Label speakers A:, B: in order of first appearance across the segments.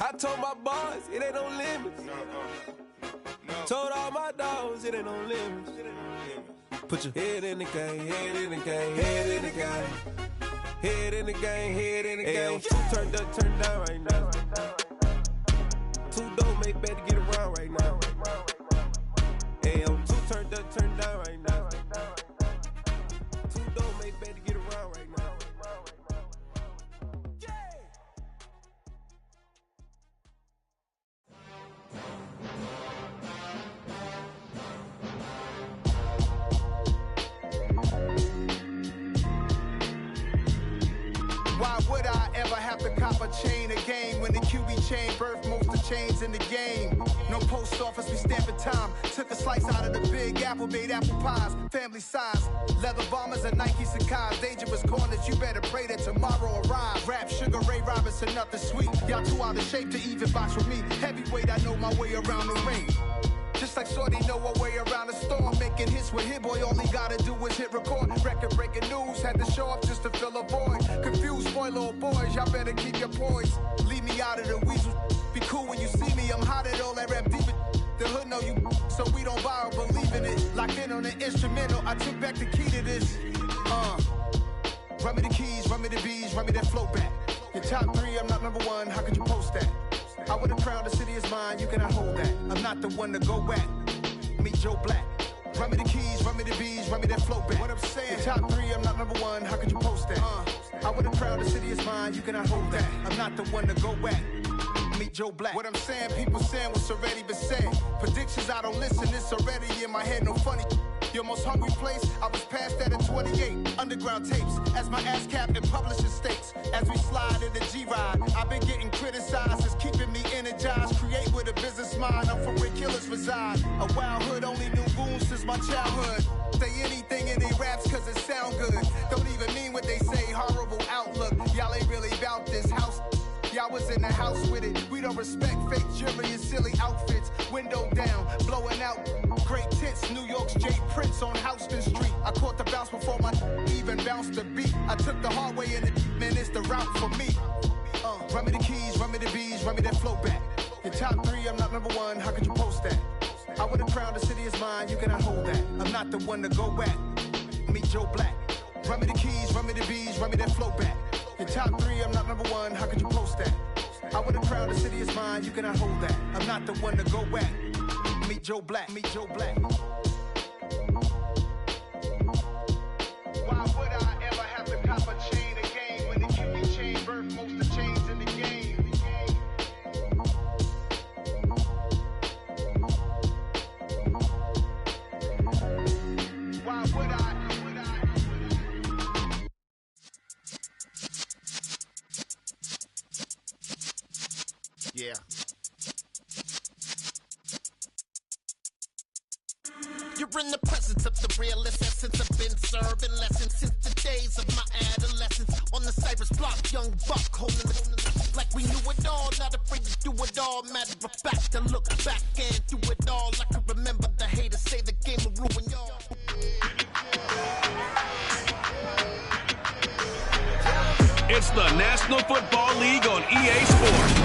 A: I told my boys, it ain't no limits. Told all my dogs, it ain't no limits. Put your head in the game, head in the game, head in the game. Head in the game, head in the game. Two turned up, turned down right now. Two dope make better get around right now. Two turned up, turned down right now. Two dope make better get around right now.
B: Why would I ever have to cop a chain a game when the QB chain birthed most of chains in the game? No post office, we stamping time. Took a slice out of the big apple, made apple pies, family size. Leather bombers and Nike Sacai's. Dangerous corners, you better pray that tomorrow arrives. Rap, Sugar Ray Robinson, nothing sweet. Y'all too out of shape to even box with me. Heavyweight, I know my way around the ring. Just like Shorty know her way around the storm. Making hits with Hit Boy, all he gotta do is hit record. Record breaking news, had to show up just to fill a void. Confused boy, little boys, y'all better keep your poise. Leave me out of the weasel. Be cool when you see me, I'm hot at all that rap deep. The hood know you, so we don't borrow, believe in it. Locked in on the instrumental, I took back the key to this. Run me the keys, run me the bees, run me that flow back. Your top three, I'm not number one, how could you post that? I would've crowned the city is mine, you cannot hold that. I'm not the one to go at. Meet Joe Black. Run me the keys, run me the bees, run me that flow back. What I'm saying, your top three, I'm not number one, how could you post that? I would've crowned the city is mine, you cannot hold that. I'm not the one to go at. Meet Joe Black. What I'm saying, people saying what's already been said. Predictions, I don't listen, it's already in my head, no funny. Your most hungry place, I was past that at 28. Underground tapes, as my ass cap and publishing states. As we slide in the G-Ride, I've been getting criticized, it's keeping me energized. Create with a business mind, I'm from where killers reside. A wild hood, only knew goons since my childhood. Say anything in they raps cause it sound good. Don't even mean what they say, horrible outlook. Y'all ain't really about this house. Y'all was in the house with it. We don't respect fake jewelry and silly outfits. Window down, blowing out. Great tits, New York's Jay Prince on Houston Street. I caught the bounce before my even bounced the beat. I took the hard way in it, man, it's the route for me. Run me the keys, run me the bees, run me that flow back. Your top three, I'm not number one, how could you post that? I would've crowned the city is mine, you cannot hold that. I'm not the one to go at. Meet Joe Black. Run me the keys, run me the bees, run me that flow back. Your top three, I'm not number one, how could you post that? I would've crowned the city is mine, you cannot hold that. I'm not the one to go at. Meet Joe Black, meet Joe Black. Why would I ever have to cop a chain a game when the QB chain birthed most of chains in the game? Why would I? Yeah.
C: You're in the presence of the realest essence. I've been serving lessons since the days of my adolescence. On the Cypress block, young buck holding the like we knew it all, not afraid to do it all. Matter of fact, to look back and do it all. I can remember the haters say the game will ruin y'all.
D: It's the National Football League on EA Sports.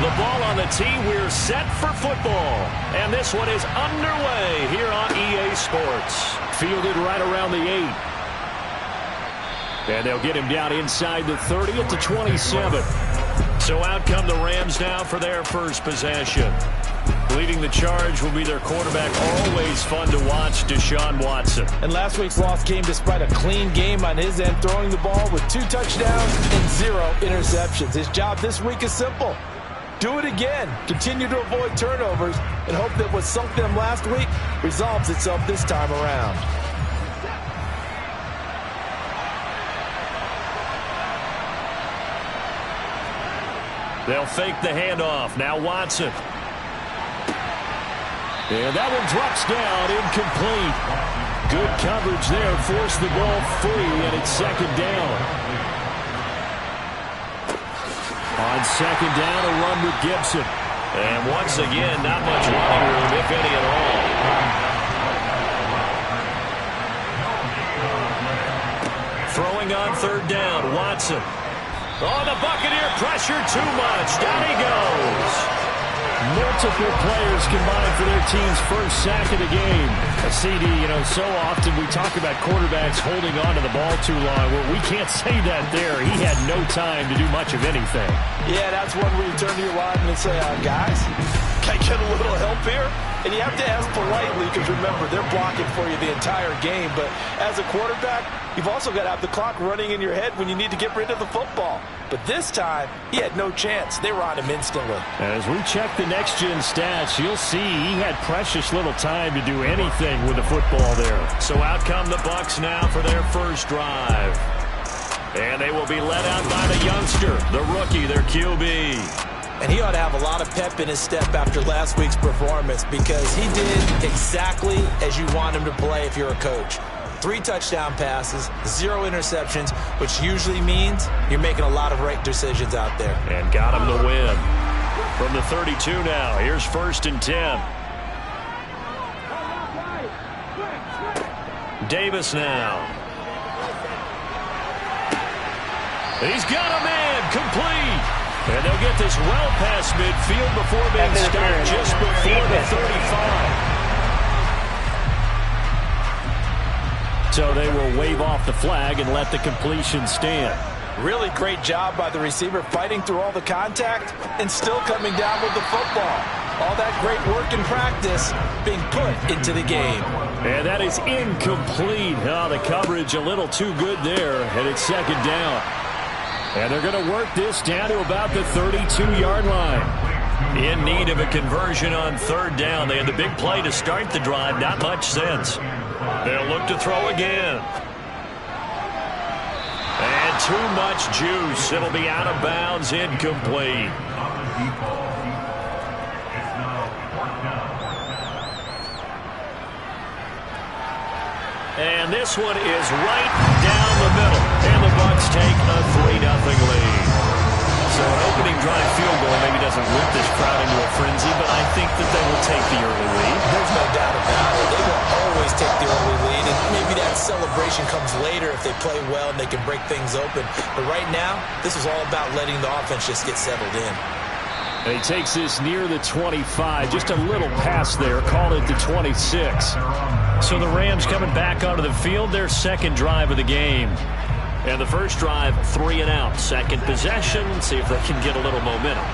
E: The ball on the tee, we're set for football. And this one is underway here on EA Sports. Fielded right around the 8. And they'll get him down inside the 30 at the 27. So out come the Rams now for their first possession. Leading the charge will be their quarterback. Always fun to watch, Deshaun Watson.
F: And last week's loss came despite a clean game on his end, throwing the ball with 2 touchdowns and 0 interceptions. His job this week is simple. Do it again. Continue to avoid turnovers and hope that what sunk them last week resolves itself this time around.
E: They'll fake the handoff. Now Watson. And that one drops down, incomplete. Good coverage there. Forced the ball free, and it's second down. On second down, a run with Gibson. And once again, not much running room, if any at all. Throwing on third down, Watson. Oh, the Buccaneer pressure too much. Down he goes. Multiple players combined for their team's first sack of the game. CD, so often we talk about quarterbacks holding on to the ball too long. Well, we can't say that there. He had no time to do much of anything.
F: Yeah, that's when we turn to your lineman and say, guys, can I get a little help here? And you have to ask politely because, remember, they're blocking for you the entire game. But as a quarterback, you've also got to have the clock running in your head when you need to get rid of the football. But this time, he had no chance. They were on him instantly.
E: As we check the next-gen stats, you'll see he had precious little time to do anything with the football there. So out come the Bucs now for their first drive. And they will be led out by the youngster, the rookie, their QB.
F: And he ought to have a lot of pep in his step after last week's performance because he did exactly as you want him to play if you're a coach. 3 touchdown passes, 0 interceptions, which usually means you're making a lot of right decisions out there.
E: And got him the win. From the 32 now, here's 1st and 10. Davis now. He's got a man, complete. And they'll get this well past midfield before being stopped just before the 35. So they will wave off the flag and let the completion stand.
F: Really great job by the receiver fighting through all the contact and still coming down with the football. All that great work in practice being put into the game.
E: And that is incomplete. Oh, the coverage a little too good there, and it's 2nd down. And they're going to work this down to about the 32-yard line. In need of a conversion on 3rd down. They had the big play to start the drive. Not much sense. They'll look to throw again. And too much juice. It'll be out of bounds, incomplete. And this one is right down the middle. And the Bucs take a 3-0 lead. So an opening drive field goal maybe doesn't whip this crowd into a frenzy, but I think that they will take the early lead.
F: There's no doubt about it. They will always take the early lead, and maybe that celebration comes later if they play well and they can break things open. But right now, this is all about letting the offense just get settled in.
E: And he takes this near the 25. Just a little pass there. Call it the 26. So the Rams coming back onto the field, their 2nd drive of the game. And the first drive, 3 and out. 2nd possession, see if they can get a little momentum.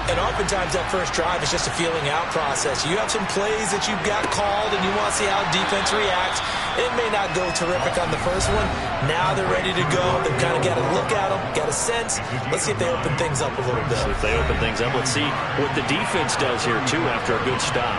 F: And oftentimes that first drive is just a feeling out process. You have some plays that you've got called and you want to see how defense reacts. It may not go terrific on the first one. Now they're ready to go. They've kind of got to look at them, got a sense. Let's see if they open things up a little bit.
E: See if they open things up. Let's see what the defense does here, too, after a good stop.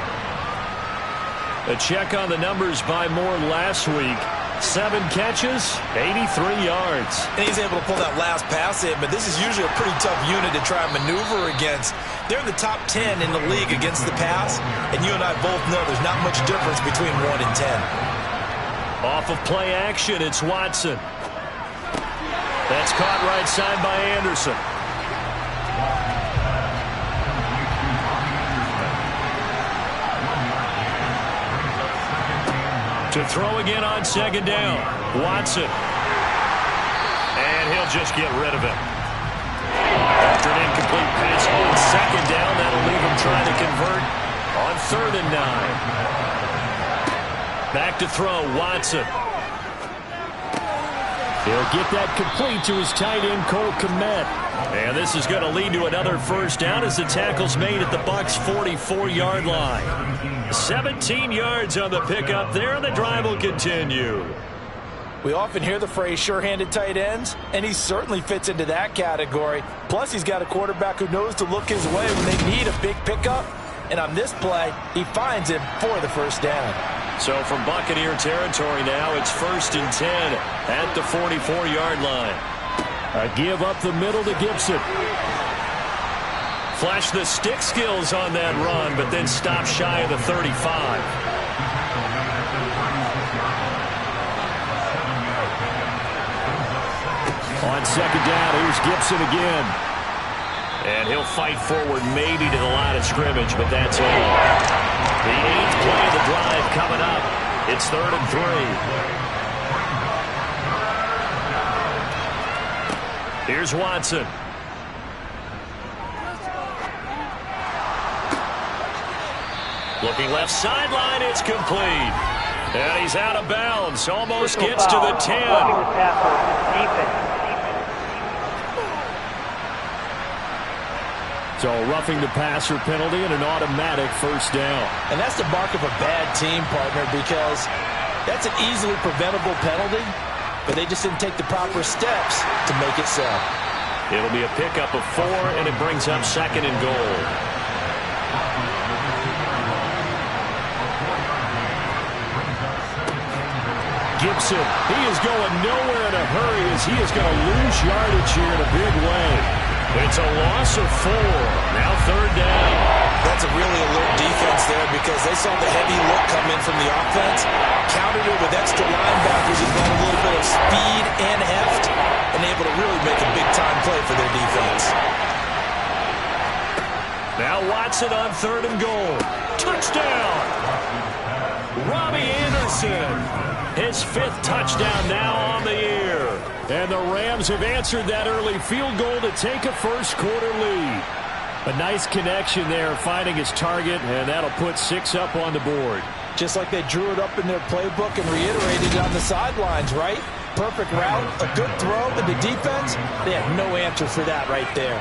E: A check on the numbers by Moore last week. 7 catches, 83 yards.
F: And he's able to pull that last pass in, but this is usually a pretty tough unit to try and maneuver against. They're in the top 10 in the league against the pass, and you and I both know there's not much difference between 1 and 10.
E: Off of play action, it's Watson. That's caught right side by Anderson. To throw again on 2nd down. Watson. And he'll just get rid of it. After an incomplete pass on 2nd down, that'll leave him trying to convert on 3rd and 9. Back to throw, Watson. He'll get that complete to his tight end, Cole Kmet. And this is going to lead to another first down as the tackle's made at the Bucs' 44-yard line. 17 yards on the pickup there, and the drive will continue.
F: We often hear the phrase sure-handed tight ends, and he certainly fits into that category. Plus, he's got a quarterback who knows to look his way when they need a big pickup. And on this play, he finds him for the first down.
E: So from Buccaneer territory now, it's 1st and 10 at the 44-yard line. A give up the middle to Gibson. Flash the stick skills on that run, but then stop shy of the 35. On 2nd down, here's Gibson again. And he'll fight forward maybe to the line of scrimmage, but that's all. The 8th play of the drive coming up. It's 3rd and 3. Here's Watson. Looking left sideline, it's complete. And he's out of bounds. Almost gets to the 10. So roughing the passer penalty and an automatic first down.
F: And that's the mark of a bad team, partner, because that's an easily preventable penalty, but they just didn't take the proper steps to make it so.
E: It'll be a pickup of 4, and it brings up 2nd and goal. Gibson, he is going nowhere in a hurry as he is going to lose yardage here in a big way. It's a loss of 4. Now 3rd down.
F: That's a really alert defense there because they saw the heavy look come in from the offense, countered it with extra linebackers who've got a little bit of speed and heft, and able to really make a big-time play for their defense.
E: Now Watson on 3rd and goal. Touchdown! Robbie Anderson. His 5th touchdown now on the year. And the Rams have answered that early field goal to take a first-quarter lead. A nice connection there, finding his target, and that'll put 6 up on the board.
F: Just like they drew it up in their playbook and reiterated it on the sidelines, right? Perfect route, a good throw, but the defense, they have no answer for that right there.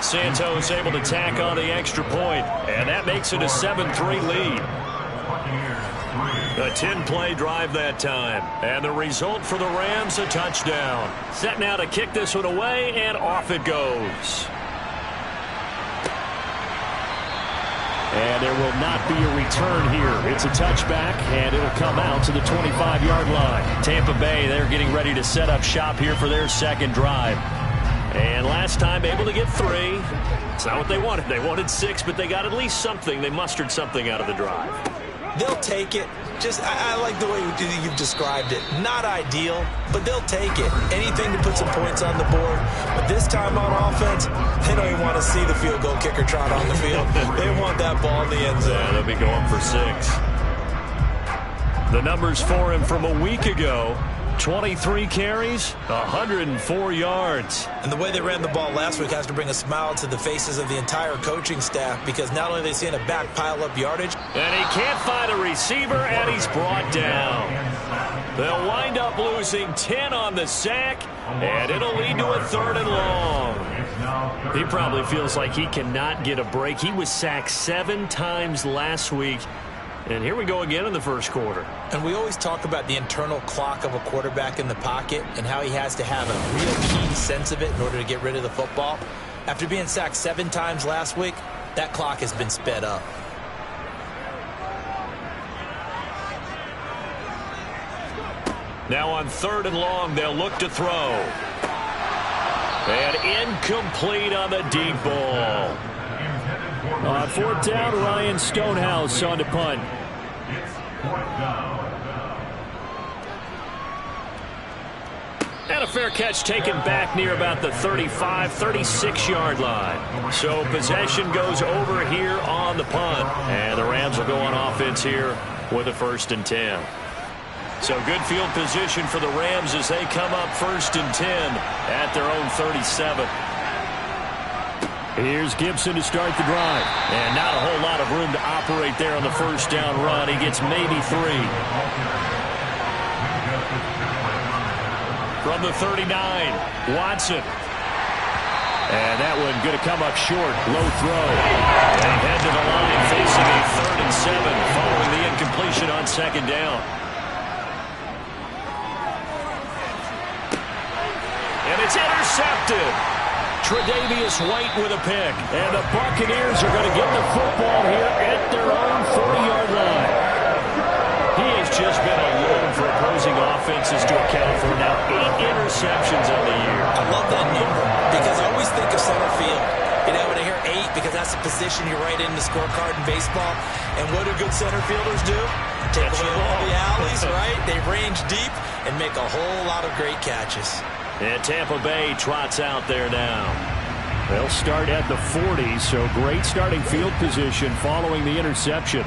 E: Santos able to tack on the extra point, and that makes it a 7-3 lead. A 10-play drive that time, and the result for the Rams, a touchdown. Set now to kick this one away, and off it goes. And there will not be a return here. It's a touchback, and it'll come out to the 25-yard line. Tampa Bay, they're getting ready to set up shop here for their 2nd drive. And last time able to get 3. It's not what they wanted. They wanted 6, but they got at least something. They mustered something out of the drive.
F: They'll take it. Just, I like the way you've described it. Not ideal, but they'll take it. Anything to put some points on the board. But this time on offense, they don't even want to see the field goal kicker trot on the field. They want that ball in the end zone.
E: Yeah, they'll be going for 6. The numbers for him from a week ago. 23 carries, 104 yards.
F: And the way they ran the ball last week has to bring a smile to the faces of the entire coaching staff because not only are they seeing a back pile up yardage.
E: And he can't find a receiver, and he's brought down. They'll wind up losing 10 on the sack, and it'll lead to a 3rd and long. He probably feels like he cannot get a break. He was sacked 7 times last week. And here we go again in the first quarter.
F: And we always talk about the internal clock of a quarterback in the pocket and how he has to have a real keen sense of it in order to get rid of the football. After being sacked 7 times last week, that clock has been sped up.
E: Now on 3rd and long, they'll look to throw. And incomplete on the deep ball. On 4th down, Ryan Stonehouse on to punt. And a fair catch taken back near about the 35, 36-yard line. So possession goes over here on the punt. And the Rams will go on offense here with a 1st and 10. So good field position for the Rams as they come up 1st and 10 at their own 37. Here's Gibson to start the drive. And not a whole lot of room to operate there on the 1st down run. He gets maybe 3. From the 39, Watson. And that one going to come up short. Low throw. And head to the line facing a 3rd and 7 following the incompletion on 2nd down. And it's intercepted. Tre'Davious White with a pick. And the Buccaneers are going to get the football here at their own 40-yard line. He has just been alone for opposing offenses to account for now 8 interceptions on the year.
F: I love that number because I always think of center field. You know, when I hear 8, because that's to position you right in the scorecard in baseball. And what do good center fielders do? Take away all the alleys, right? They range deep and make a whole lot of great catches.
E: And Tampa Bay trots out there now. They'll start at the 40, so great starting field position following the interception.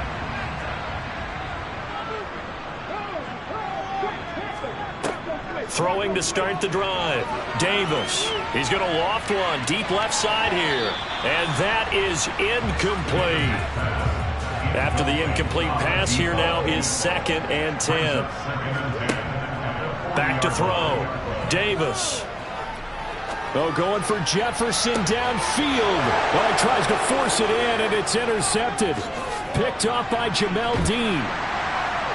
E: Throwing to start the drive. Davis. He's going to loft one deep left side here. And that is incomplete. After the incomplete pass, here now is 2nd and 10. Back to throw. Davis. Oh, going for Jefferson downfield. Well, he tries to force it in, and it's intercepted. Picked off by Jamel Dean.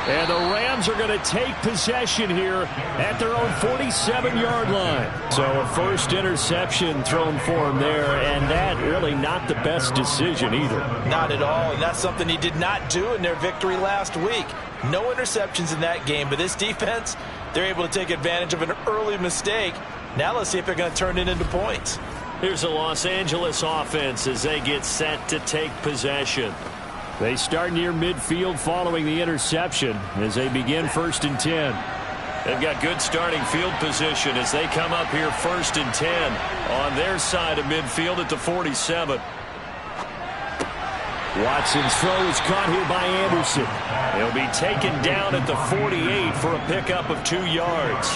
E: And the Rams are going to take possession here at their own 47-yard line. So a first interception thrown for him there, and that really not the best decision either.
F: Not at all, and that's something he did not do in their victory last week. No interceptions in that game, but this defense, they're able to take advantage of an early mistake. Now let's see if they're going to turn it into points.
E: Here's the Los Angeles offense as they get set to take possession. They start near midfield following the interception as they begin 1st and 10. They've got good starting field position as they come up here 1st and 10 on their side of midfield at the 47. Watson's throw is caught here by Anderson. He'll be taken down at the 48 for a pickup of 2 yards.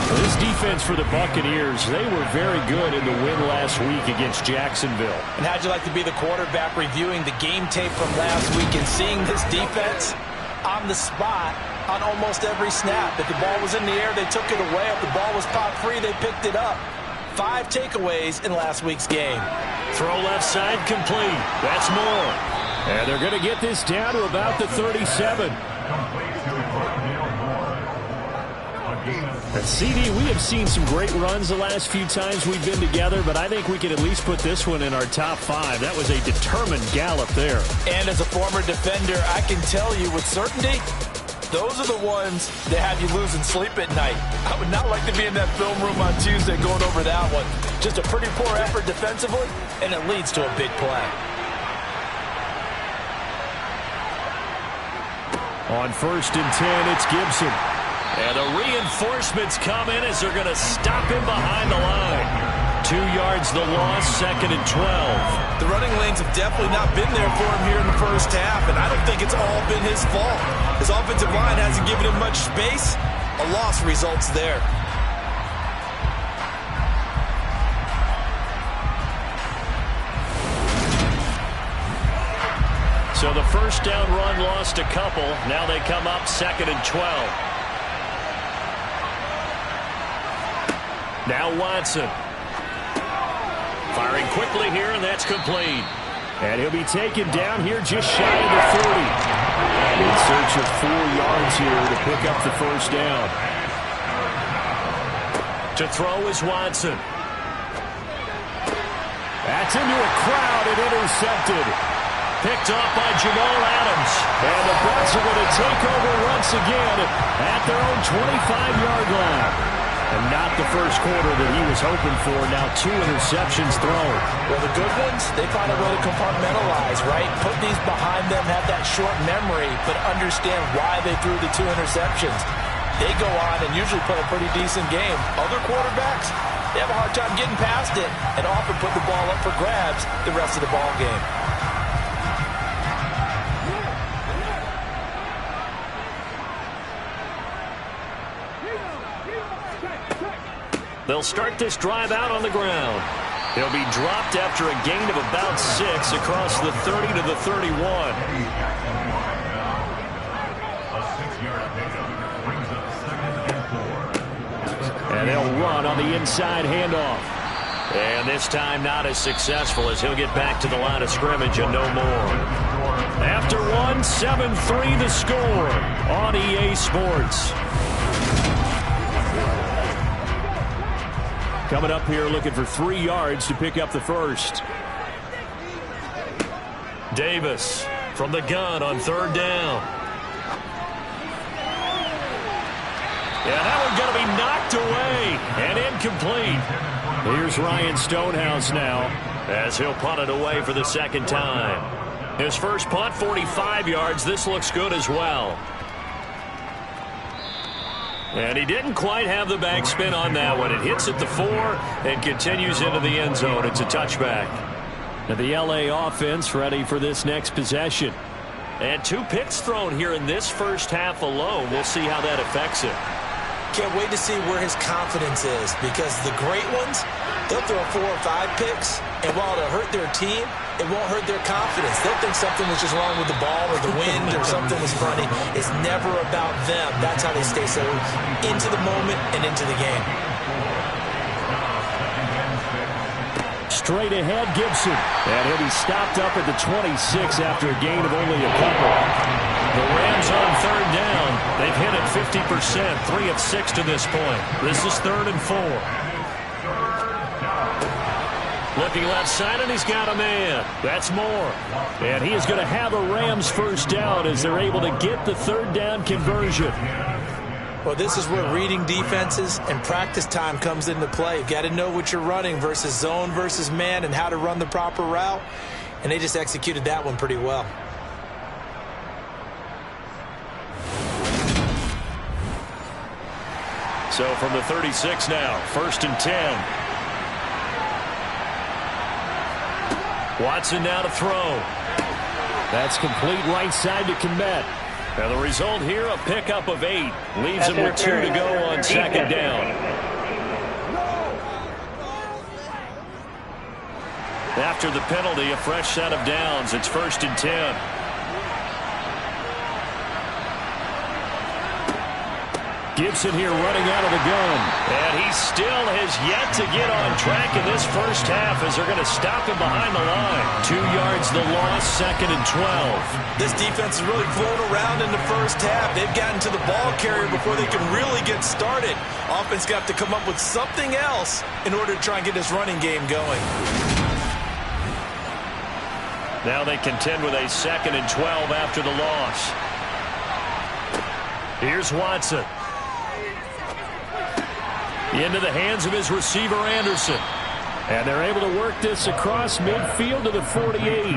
E: This defense for the Buccaneers, they were very good in the win last week against Jacksonville.
F: And how'd you like to be the quarterback reviewing the game tape from last week and seeing this defense on the spot on almost every snap? If the ball was in the air, they took it away. If the ball was popped free, they picked it up. 5 takeaways in last week's game.
E: Throw left side complete. That's more. And they're going to get this down to about the 37. CD, we have seen some great runs the last few times we've been together, but I think we can at least put this one in our top 5. That was a determined gallop there.
F: And as a former defender, I can tell you with certainty, those are the ones that have you losing sleep at night. I would not like to be in that film room on Tuesday going over that one. Just a pretty poor effort defensively, and it leads to a big play.
E: On 1st and 10, it's Gibson. And the reinforcements come in as they're going to stop him behind the line. 2 yards the loss, 2nd and 12.
F: The running lanes have definitely not been there for him here in the first half, and I don't think it's all been his fault. His offensive line hasn't given him much space. A loss results there.
E: So the first down run lost a couple. Now they come up 2nd and 12. Now Watson. Firing quickly here, and that's complete. And he'll be taken down here just shy of the 30. In search of 4 yards here to pick up the first down. To throw is Watson. That's into a crowd and intercepted. Picked off by Jamal Adams. And the Bucs are going to take over once again at their own 25-yard line. And not the first quarter that he was hoping for. Now 2 interceptions thrown.
F: Well, the good ones, they find a way to compartmentalize, right? Put these behind them, have that short memory, but understand why they threw the 2 interceptions. They go on and usually play a pretty decent game. Other quarterbacks, they have a hard time getting past it and often put the ball up for grabs the rest of the ball game.
E: They'll start this drive out on the ground. They'll be dropped after a gain of about 6 across the 30 to the 31. And they'll run on the inside handoff. And this time not as successful as he'll get back to the line of scrimmage and no more. After 1, 7-3 the score on EA Sports. Coming up here looking for 3 yards to pick up the first. Davis from the gun on 3rd down. Yeah, that one's going to be knocked away and incomplete. Here's Ryan Stonehouse now as he'll punt it away for the second time. His first punt, 45 yards. This looks good as well. And he didn't quite have the backspin on that one. It hits at the 4 and continues into the end zone. It's a touchback. And the LA offense ready for this next possession. And 2 picks thrown here in this first half alone. We'll see how that affects it.
F: Can't wait to see where his confidence is, because the great ones, they'll throw 4 or 5 picks, and while it'll hurt their team, it won't hurt their confidence. They'll think something was just wrong with the ball or the wind or something was funny. It's never about them. That's how they stay so into the moment and into the game.
E: Straight ahead, Gibson. And he'll be stopped up at the 26 after a gain of only a couple. The Rams on third down. They've hit it 50%, 3 of 6 to this point. This is 3rd and 4. Looking left side, and he's got a man. That's Moore. And he is going to have a Rams first down as they're able to get the third down conversion.
F: Well, this is where reading defenses and practice time comes into play. You've got to know what you're running versus zone versus man and how to run the proper route. And they just executed that one pretty well.
E: So from the 36 now, 1st and 10. Watson now to throw. That's complete right side to Kmet. And the result here, a pickup of 8. Leaves him with 2 to go on second down. After the penalty, a fresh set of downs. It's 1st and 10. Gibson here running out of the gun. And he still has yet to get on track in this first half as they're going to stop him behind the line. 2 yards the loss, 2nd and 12.
F: This defense has really flown around in the first half. They've gotten to the ball carrier before they can really get started. Offense got to come up with something else in order to try and get this running game going.
E: Now they contend with a 2nd and 12 after the loss. Here's Watson. Into the hands of his receiver, Anderson. And they're able to work this across midfield to the 48.
F: I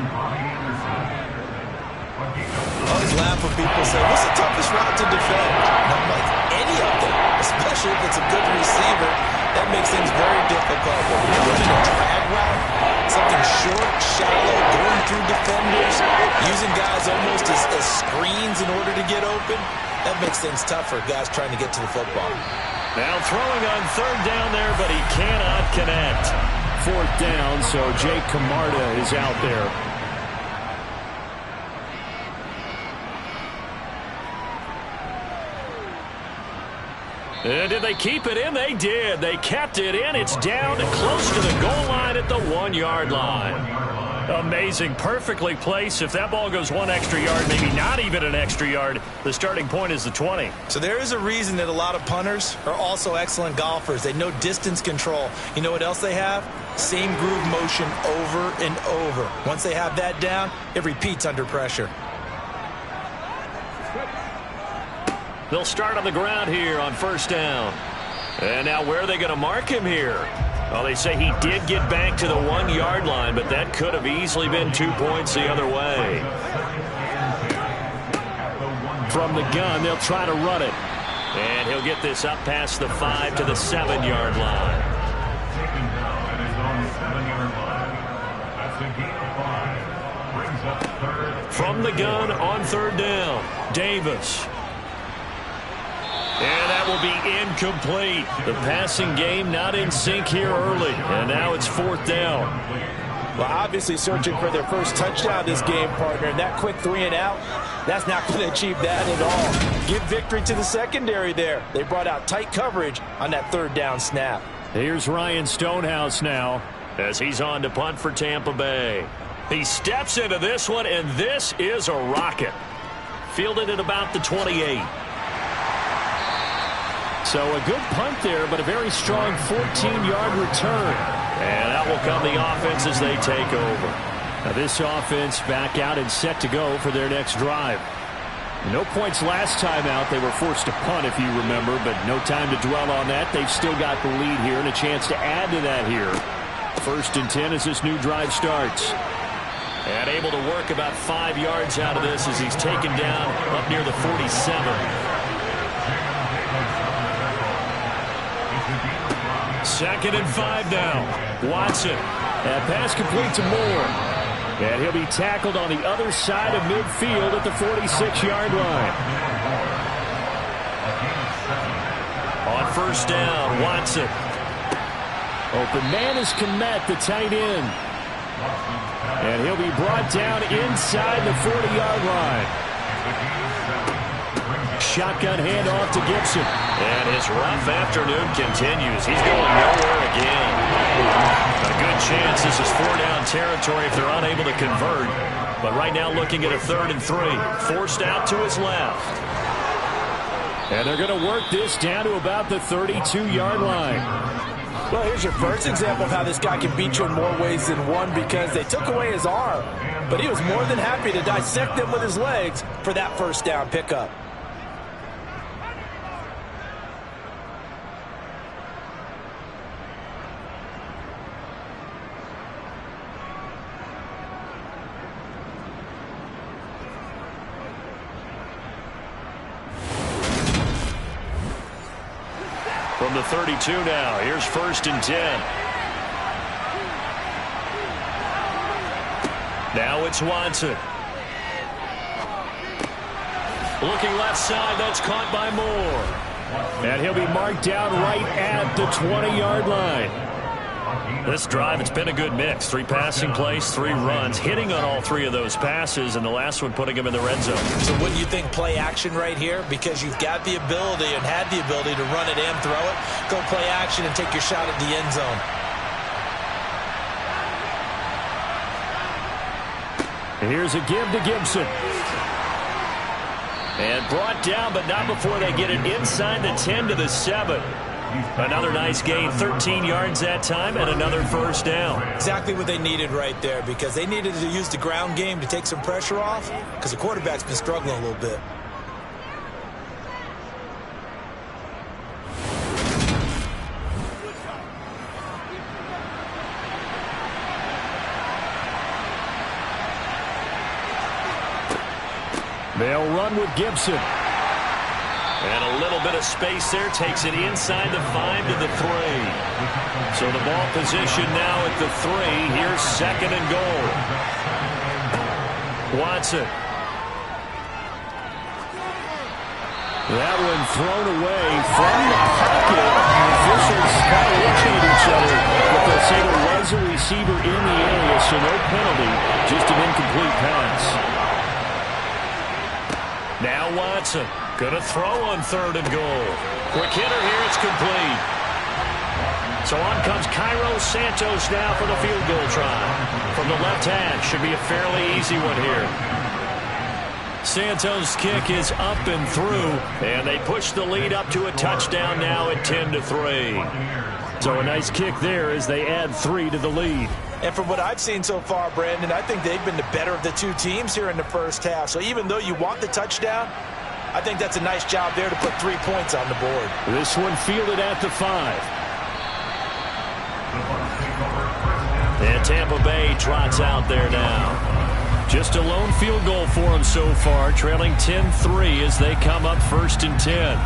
F: always laugh when people say, what's the toughest route to defend? And I'm like, any of them, especially if it's a good receiver. That makes things very difficult. But when you're running a drag route, something short, shallow, going through defenders, using guys almost as screens in order to get open, that makes things tough for guys trying to get to the football.
E: Now throwing on third down there, but he cannot connect. 4th down, so Jake Camarda is out there. And did they keep it in? They did. They kept it in. It's down close to the goal line at the 1-yard line. Amazing. Perfectly placed. If that ball goes 1 extra yard, maybe not even an extra yard, the starting point is the 20.
F: So there is a reason that a lot of punters are also excellent golfers. They know distance control. You know what else they have? Same groove motion over and over. Once they have that down, it repeats under pressure.
E: They'll start on the ground here on 1st down. And now where are they going to mark him here? Well, they say he did get back to the 1-yard line, but that could have easily been 2 points the other way. From the gun, they'll try to run it. And he'll get this up past the 5 to the 7-yard line. From the gun on 3rd down, Davis. And that will be incomplete. The passing game not in sync here early. And now it's 4th down.
F: Well, obviously searching for their first touchdown this game, partner. And that quick 3 and out, that's not going to achieve that at all. Give victory to the secondary there. They brought out tight coverage on that 3rd down snap.
E: Here's Ryan Stonehouse now as he's on to punt for Tampa Bay. He steps into this one, and this is a rocket. Fielded at about the 28. So a good punt there, but a very strong 14-yard return. And out will come the offense as they take over. Now this offense back out and set to go for their next drive. No points last time out. They were forced to punt, if you remember, but no time to dwell on that. They've still got the lead here and a chance to add to that here. 1st and 10 as this new drive starts. And able to work about 5 yards out of this as he's taken down up near the 47. 2nd and 5 now. Watson. That pass complete to Moore. And he'll be tackled on the other side of midfield at the 46-yard line. On 1st down, Watson. Open man is Kmet, the tight end. And he'll be brought down inside the 40-yard line. Shotgun handoff to Gibson. And his rough afternoon continues. He's going nowhere again. A good chance this is 4-down territory if they're unable to convert. But right now looking at a 3rd and 3. Forced out to his left. And they're going to work this down to about the 32-yard line.
F: Well, here's your first example of how this guy can beat you in more ways than one, because they took away his arm. But he was more than happy to dissect them with his legs for that 1st down pickup.
E: From the 32 now, here's 1st and 10. Now it's Watson. Looking left side, that's caught by Moore. And he'll be marked down right at the 20-yard line. This drive, it's been a good mix. 3 passing plays, 3 runs, hitting on all 3 of those passes, and the last one putting him in the red zone.
F: So wouldn't you think play action right here? Because you've got the ability and had the ability to run it and throw it. Go play action and take your shot at the end zone.
E: And here's a give to Gibson. And brought down, but not before they get it inside the 10 to the 7. Another nice gain, 13 yards that time, and another 1st down.
F: Exactly what they needed right there, because they needed to use the ground game to take some pressure off, because the quarterback's been struggling a little bit.
E: They'll run with Gibson. And a little bit of space there, takes it inside the 5 to the 3. So the ball position now at the 3. Here's 2nd and goal. Watson. That one thrown away from the pocket. The officials kind of looking at each other, but they'll say there was a receiver in the area, so no penalty, just an incomplete pass. Now Watson. Going to throw on 3rd and goal. Quick hitter here, it's complete. So on comes Cairo Santos now for the field goal try. From the left hash, should be a fairly easy one here. Santos' kick is up and through, and they push the lead up to a touchdown now at 10 to 3. So a nice kick there as they add 3 to the lead.
F: And from what I've seen so far, Brandon, I think they've been the better of the 2 teams here in the 1st half. So even though you want the touchdown, I think that's a nice job there to put 3 points on the board.
E: This one fielded at the 5. And Tampa Bay trots out there now. Just a lone field goal for them so far, trailing 10-3 as they come up 1st and 10.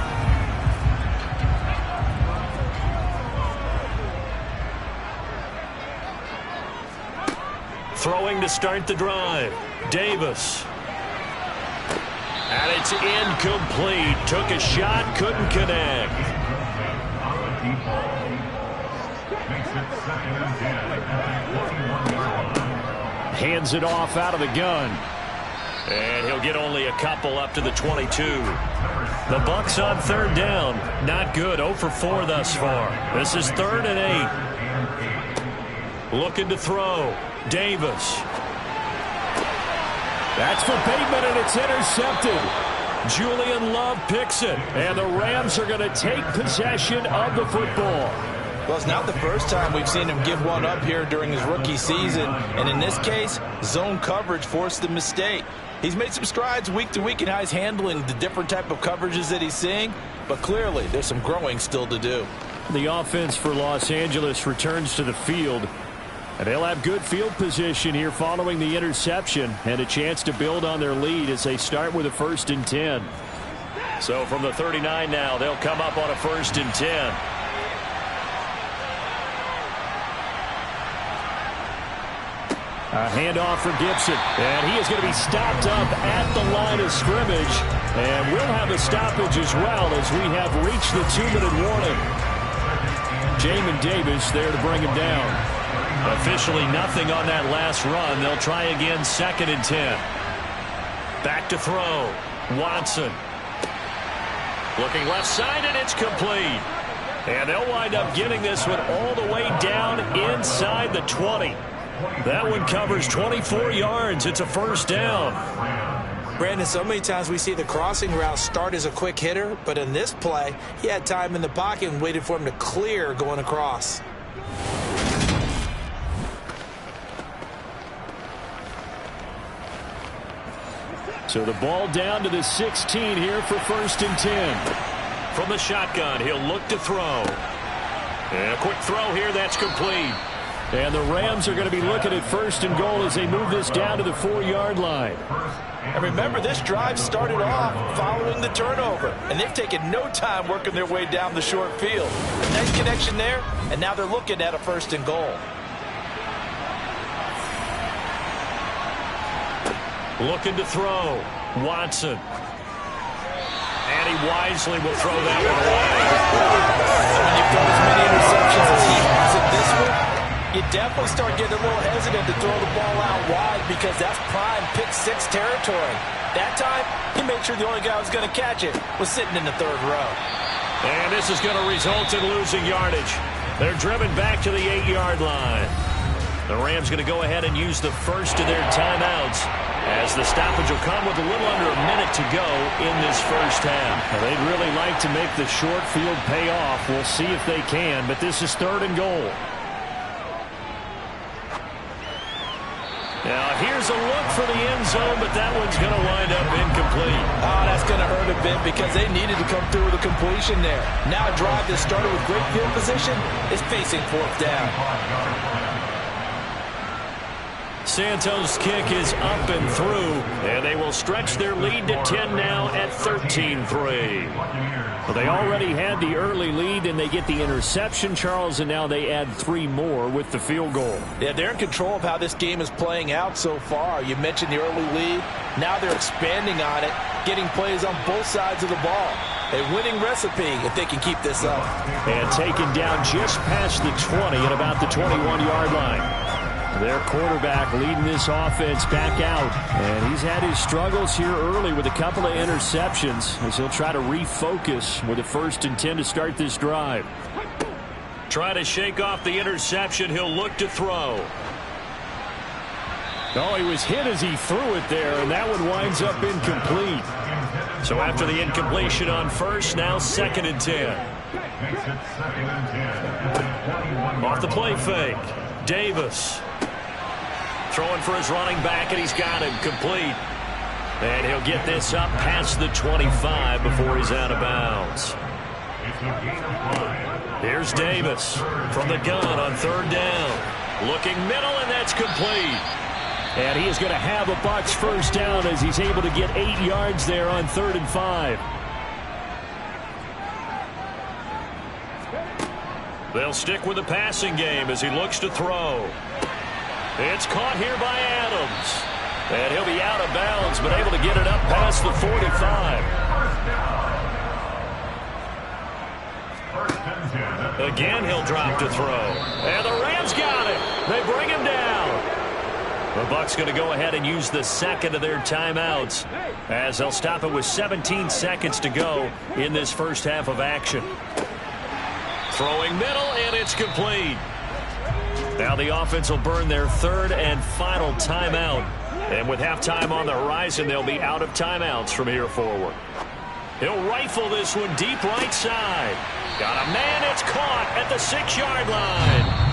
E: Throwing to start the drive. Davis. And it's incomplete. Took a shot, couldn't connect. Hands it off out of the gun. And he'll get only a couple up to the 22. The Bucs on 3rd down. Not good. 0 for 4 thus far. This is 3rd and 8. Looking to throw. Davis. That's for Bateman, and it's intercepted. Julian Love picks it, and the Rams are going to take possession of the football.
F: Well, it's not the first time we've seen him give one up here during his rookie season. And in this case, zone coverage forced the mistake. He's made some strides week to week in how he's handling the different type of coverages that he's seeing. But clearly, there's some growing still to do.
E: The offense for Los Angeles returns to the field. And they'll have good field position here following the interception and a chance to build on their lead as they start with a 1st and 10. So from the 39 now, they'll come up on a 1st and 10. A handoff for Gibson, and he is going to be stopped up at the line of scrimmage, and we'll have a stoppage as well as we have reached the 2-minute warning. Jamin Davis there to bring him down. Officially nothing on that last run. They'll try again, 2nd and 10. Back to throw. Watson. Looking left side, and it's complete. And they'll wind up getting this one all the way down inside the 20. That one covers 24 yards. It's a 1st down.
F: Brandon, so many times we see the crossing route start as a quick hitter, but in this play, he had time in the pocket and waited for him to clear going across.
E: So the ball down to the 16 here for 1st and 10. From the shotgun, he'll look to throw. And a quick throw here, that's complete. And the Rams are going to be looking at 1st and goal as they move this down to the 4-yard line.
F: And remember, this drive started off following the turnover, and they've taken no time working their way down the short field. A nice connection there, and now they're looking at a 1st and goal.
E: Looking to throw. Watson. And he wisely will throw that one away.
F: When you've got as many interceptions as he has in this one, you definitely start getting a little hesitant to throw the ball out wide because that's prime pick-6 territory. That time, he made sure the only guy who was going to catch it was sitting in the 3rd row.
E: And this is going to result in losing yardage. They're driven back to the 8-yard line. The Rams going to go ahead and use the first of their timeouts as the stoppage will come with a little under a minute to go in this 1st half. Now, they'd really like to make the short field pay off. We'll see if they can, but this is 3rd and goal. Now, here's a look for the end zone, but that one's going to wind up incomplete.
F: Oh, that's going to hurt a bit because they needed to come through with a completion there. Now a drive that started with great field position is facing 4th down.
E: Santos' kick is up and through, and they will stretch their lead to 10 now at 13-3. Well, they already had the early lead, and they get the interception, Charles, and now they add 3 more with the field goal.
F: Yeah, they're in control of how this game is playing out so far. You mentioned the early lead. Now they're expanding on it, getting plays on both sides of the ball. A winning recipe if they can keep this up.
E: And taken down just past the 20 at about the 21-yard line. Their quarterback leading this offense back out. And he's had his struggles here early with a couple of interceptions as he'll try to refocus with a 1st and 10 to start this drive. Try to shake off the interception. He'll look to throw. Oh, he was hit as he threw it there, and that one winds up incomplete. So after the incompletion on 1st, now 2nd and 10. Off the play fake. Davis. Throwing for his running back, and he's got him complete. And he'll get this up past the 25 before he's out of bounds. Here's Davis from the gun on 3rd down. Looking middle, and that's complete. And he is going to have a Bucs 1st down as he's able to get 8 yards there on 3rd and 5. They'll stick with the passing game as he looks to throw. It's caught here by Adams. And he'll be out of bounds, but able to get it up past the 45. Again, he'll drop to throw. And the Rams got it. They bring him down. The Bucs going to go ahead and use the 2nd of their timeouts as they'll stop it with 17 seconds to go in this 1st half of action. Throwing middle, and it's complete. Now the offense will burn their 3rd and final timeout. And with halftime on the horizon, they'll be out of timeouts from here forward. He'll rifle this one deep right side. Got a man, it's caught at the 6-yard line.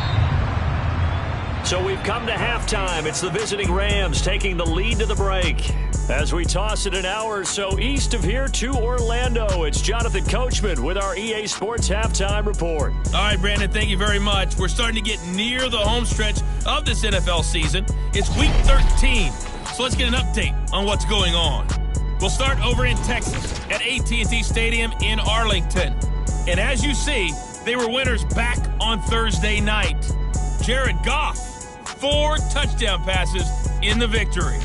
E: So we've come to halftime. It's the visiting Rams taking the lead to the break. As we toss it an hour or so east of here to Orlando, it's Jonathan Coachman with our EA Sports Halftime Report.
G: All right, Brandon, thank you very much. We're starting to get near the home stretch of this NFL season. It's Week 13, so let's get an update on what's going on. We'll start over in Texas at AT&T Stadium in Arlington. And as you see, they were winners back on Thursday night. Jared Goff, 4 touchdown passes in the victory.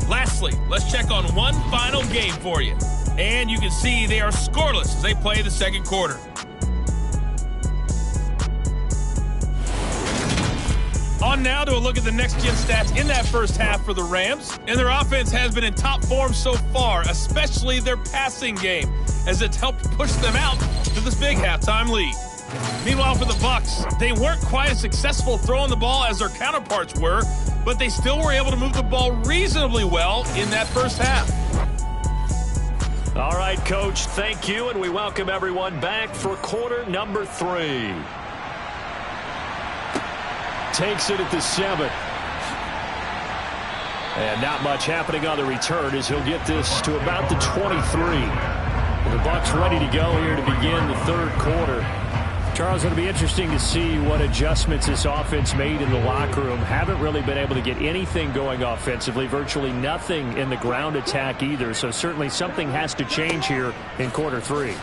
G: Lastly, let's check on one final game for you. And you can see they are scoreless as they play the second quarter. On now to a look at the next-gen stats in that first half for the Rams. And their offense has been in top form so far, especially their passing game, as it's helped push them out to this big halftime lead. Meanwhile, for the Bucs, they weren't quite as successful throwing the ball as their counterparts were, but they still were able to move the ball reasonably well in that first half.
E: All right, Coach, thank you, and we welcome everyone back for quarter number 3. Takes it at the 7. And not much happening on the return as he'll get this to about the 23. The Bucs ready to go here to begin the third quarter. Charles, it'll be interesting to see what adjustments this offense made in the locker room. Haven't really been able to get anything going offensively, virtually nothing in the ground attack either. So certainly something has to change here in quarter 3.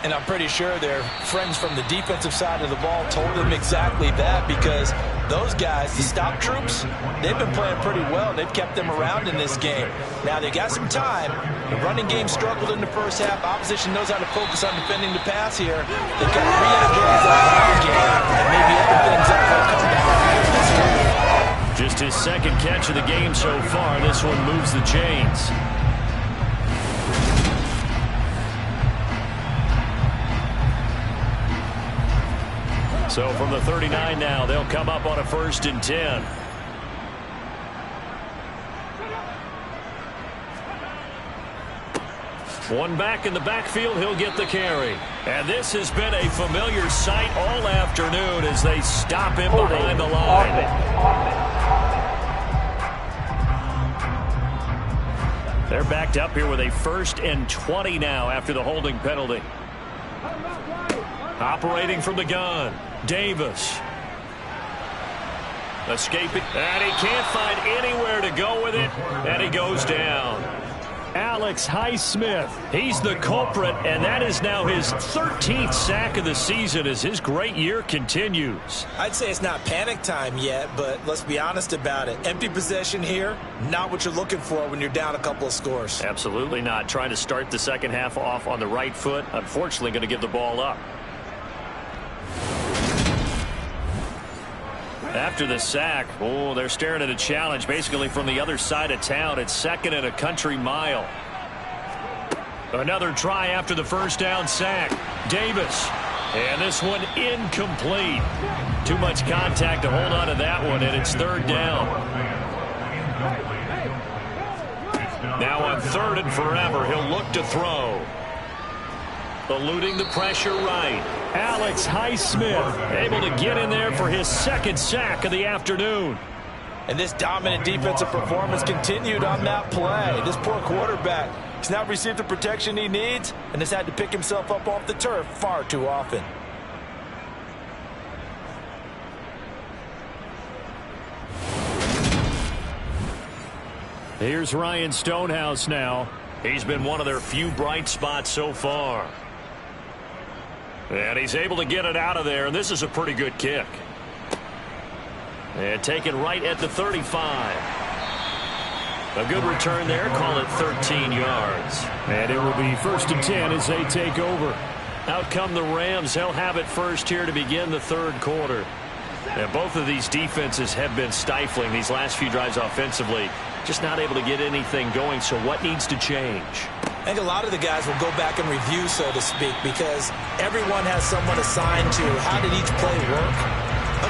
F: And I'm pretty sure their friends from the defensive side of the ball told them exactly that, because those guys, the stop troops, they've been playing pretty well. They've kept them around in this game. Now, they got some time. The running game struggled in the first half. Opposition knows how to focus on defending the pass here. They've got to re-energize that running game and maybe open things up for a comeback.
E: Just his second catch of the game so far. This one moves the chains. So from the 39 now, they'll come up on a 1st and 10. One back in the backfield, he'll get the carry. And this has been a familiar sight all afternoon as they stop him behind the line. They're backed up here with a 1st and 20 now after the holding penalty. Operating from the gun, Davis. Escaping, and he can't find anywhere to go with it, and he goes down. Alex Highsmith, he's the culprit, and that is now his 13th sack of the season as his great year continues.
F: I'd say it's not panic time yet, but let's be honest about it. Empty possession here, not what you're looking for when you're down a couple of scores.
E: Absolutely not. Trying to start the second half off on the right foot. Unfortunately, going to give the ball up. After the sack, they're staring at a challenge basically from the other side of town. It's 2nd and a country mile. Another try after the first down sack. Davis. And this one incomplete. Too much contact to hold on to that one, and it's 3rd down. Now on 3rd and forever, he'll look to throw. Eluding the pressure right. Alex Highsmith able to get in there for his 2nd sack of the afternoon.
F: And this dominant defensive performance continued on that play. This poor quarterback, he's not received the protection he needs and has had to pick himself up off the turf far too often.
E: Here's Ryan Stonehouse now. He's been one of their few bright spots so far. And he's able to get it out of there, and this is a pretty good kick. And taken right at the 35. A good return there, call it 13 yards. And it will be 1st and 10 as they take over. Out come the Rams. They'll have it first here to begin the 3rd quarter. And both of these defenses have been stifling these last few drives offensively. Just not able to get anything going, so what needs to change?
F: I think a lot of the guys will go back and review, so to speak, because everyone has someone assigned to how did each play work.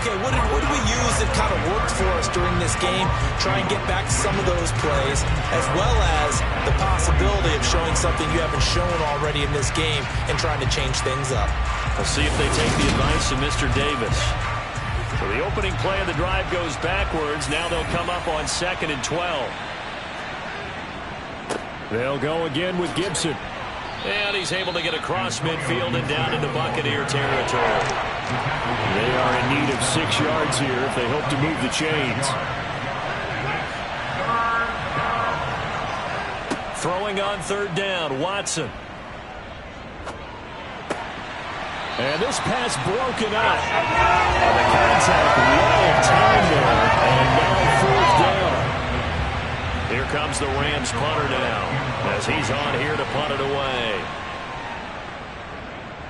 F: Okay, what did we use that kind of worked for us during this game? Try and get back some of those plays, as well as the possibility of showing something you haven't shown already in this game and trying to change things up.
E: We'll see if they take the advice of Mr. Davis. So the opening play of the drive goes backwards. Now they'll come up on 2nd and 12. They'll go again with Gibson. And he's able to get across midfield and down into Buccaneer territory. They are in need of 6 yards here if they hope to move the chains. Throwing on 3rd down, Watson. And this pass broken up. And the contact well timed there. And now 4th down. Here comes the Rams punter now, as he's on here to punt it away.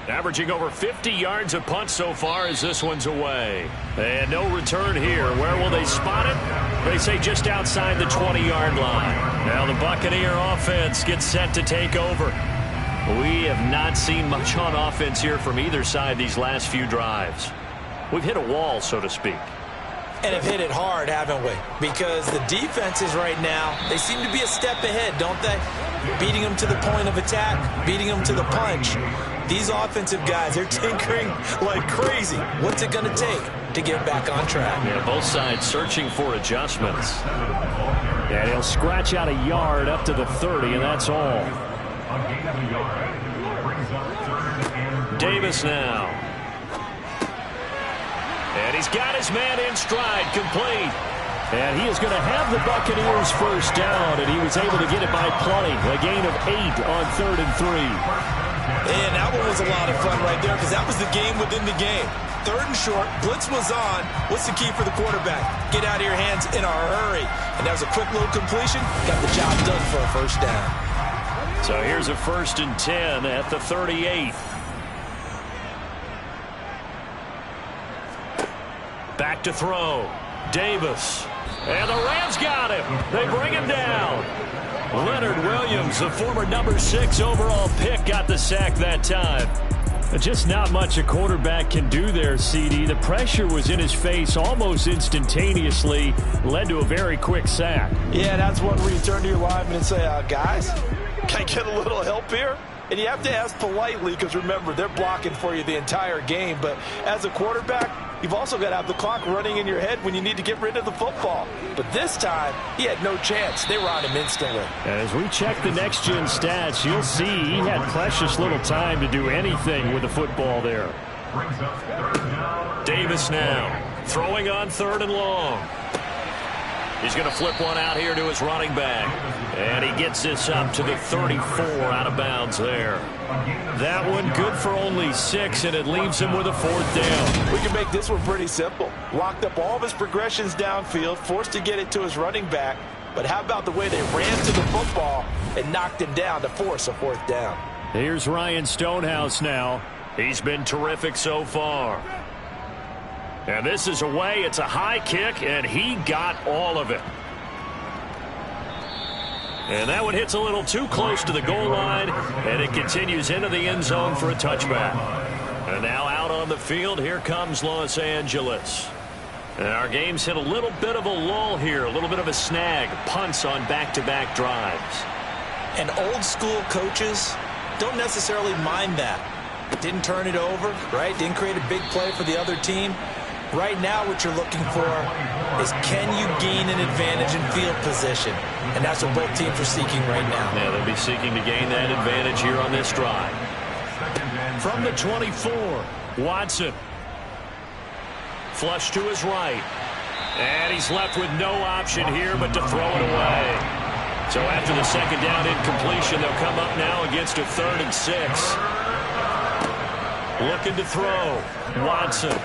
E: Averaging over 50 yards a punt so far as this one's away. And no return here. Where will they spot it? They say just outside the 20-yard line. Now the Buccaneer offense gets set to take over. We have not seen much on offense here from either side these last few drives. We've hit a wall, so to speak.
F: And have hit it hard, haven't we? Because the defenses right now, they seem to be a step ahead, don't they? Beating them to the point of attack, beating them to the punch. These offensive guys, they're tinkering like crazy. What's it going to take to get back on track?
E: Yeah, both sides searching for adjustments. And he'll scratch out a yard up to the 30, and that's all. Davis now. And he's got his man in stride, complete. And he is going to have the Buccaneers first down, and he was able to get it by plenty. A gain of 8 on 3rd and 3.
F: And that one was a lot of fun right there because that was the game within the game. 3rd and short, blitz was on. What's the key for the quarterback? Get out of your hands in a hurry. And that was a quick little completion. Got the job done for a first down.
E: So here's a 1st and 10 at the 38. Back to throw. Davis. And the Rams got him. They bring him down. Leonard Williams, the former number 6 overall pick, got the sack that time. Just not much a quarterback can do there, CD. The pressure was in his face almost instantaneously. Led to a very quick sack.
F: Yeah, that's one where you turn to your lineman and say, guys, can I get a little help here? And you have to ask politely because, remember, they're blocking for you the entire game. But as a quarterback, you've also got to have the clock running in your head when you need to get rid of the football. But this time, he had no chance. They were on him instantly.
E: As we check the next-gen stats, you'll see he had precious little time to do anything with the football there. Davis now, throwing on 3rd and long. He's going to flip one out here to his running back. And he gets this up to the 34 out of bounds there. That one good for only 6, and it leaves him with a 4th down.
F: We can make this one pretty simple. Locked up all of his progressions downfield, forced to get it to his running back. But how about the way they ran to the football and knocked him down to force a 4th down?
E: Here's Ryan Stonehouse now. He's been terrific so far. And this is away. It's a high kick, and he got all of it. And that one hits a little too close to the goal line, and it continues into the end zone for a touchback. And now out on the field, here comes Los Angeles. And our game's hit a little bit of a lull here, a little bit of a snag, punts on back-to-back drives.
F: And old-school coaches don't necessarily mind that. Didn't turn it over, right? Didn't create a big play for the other team. Right now, what you're looking for is can you gain an advantage in field position? And that's what both teams are seeking right now.
E: Yeah, they'll be seeking to gain that advantage here on this drive. From the 24, Watson. Flush to his right. And he's left with no option here but to throw it away. So after the 2nd down incompletion, they'll come up now against a 3rd and 6. Looking to throw. Watson.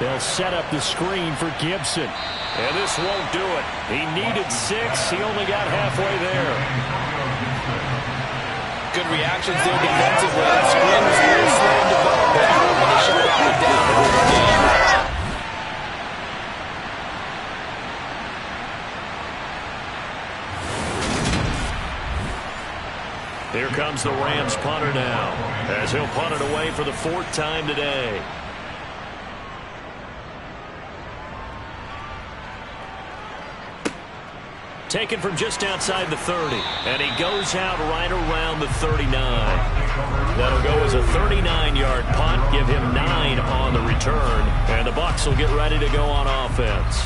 E: They'll set up the screen for Gibson. And this won't do it. He needed 6. He only got halfway there.
F: Good reactions there defensively. The screen was very slow in development. And they shut it down to win the game.
E: Here comes the Rams punter now, as he'll punt it away for the 4th time today. Taken from just outside the 30, and he goes out right around the 39. That'll go as a 39-yard punt, give him 9 on the return, and the Bucs will get ready to go on offense.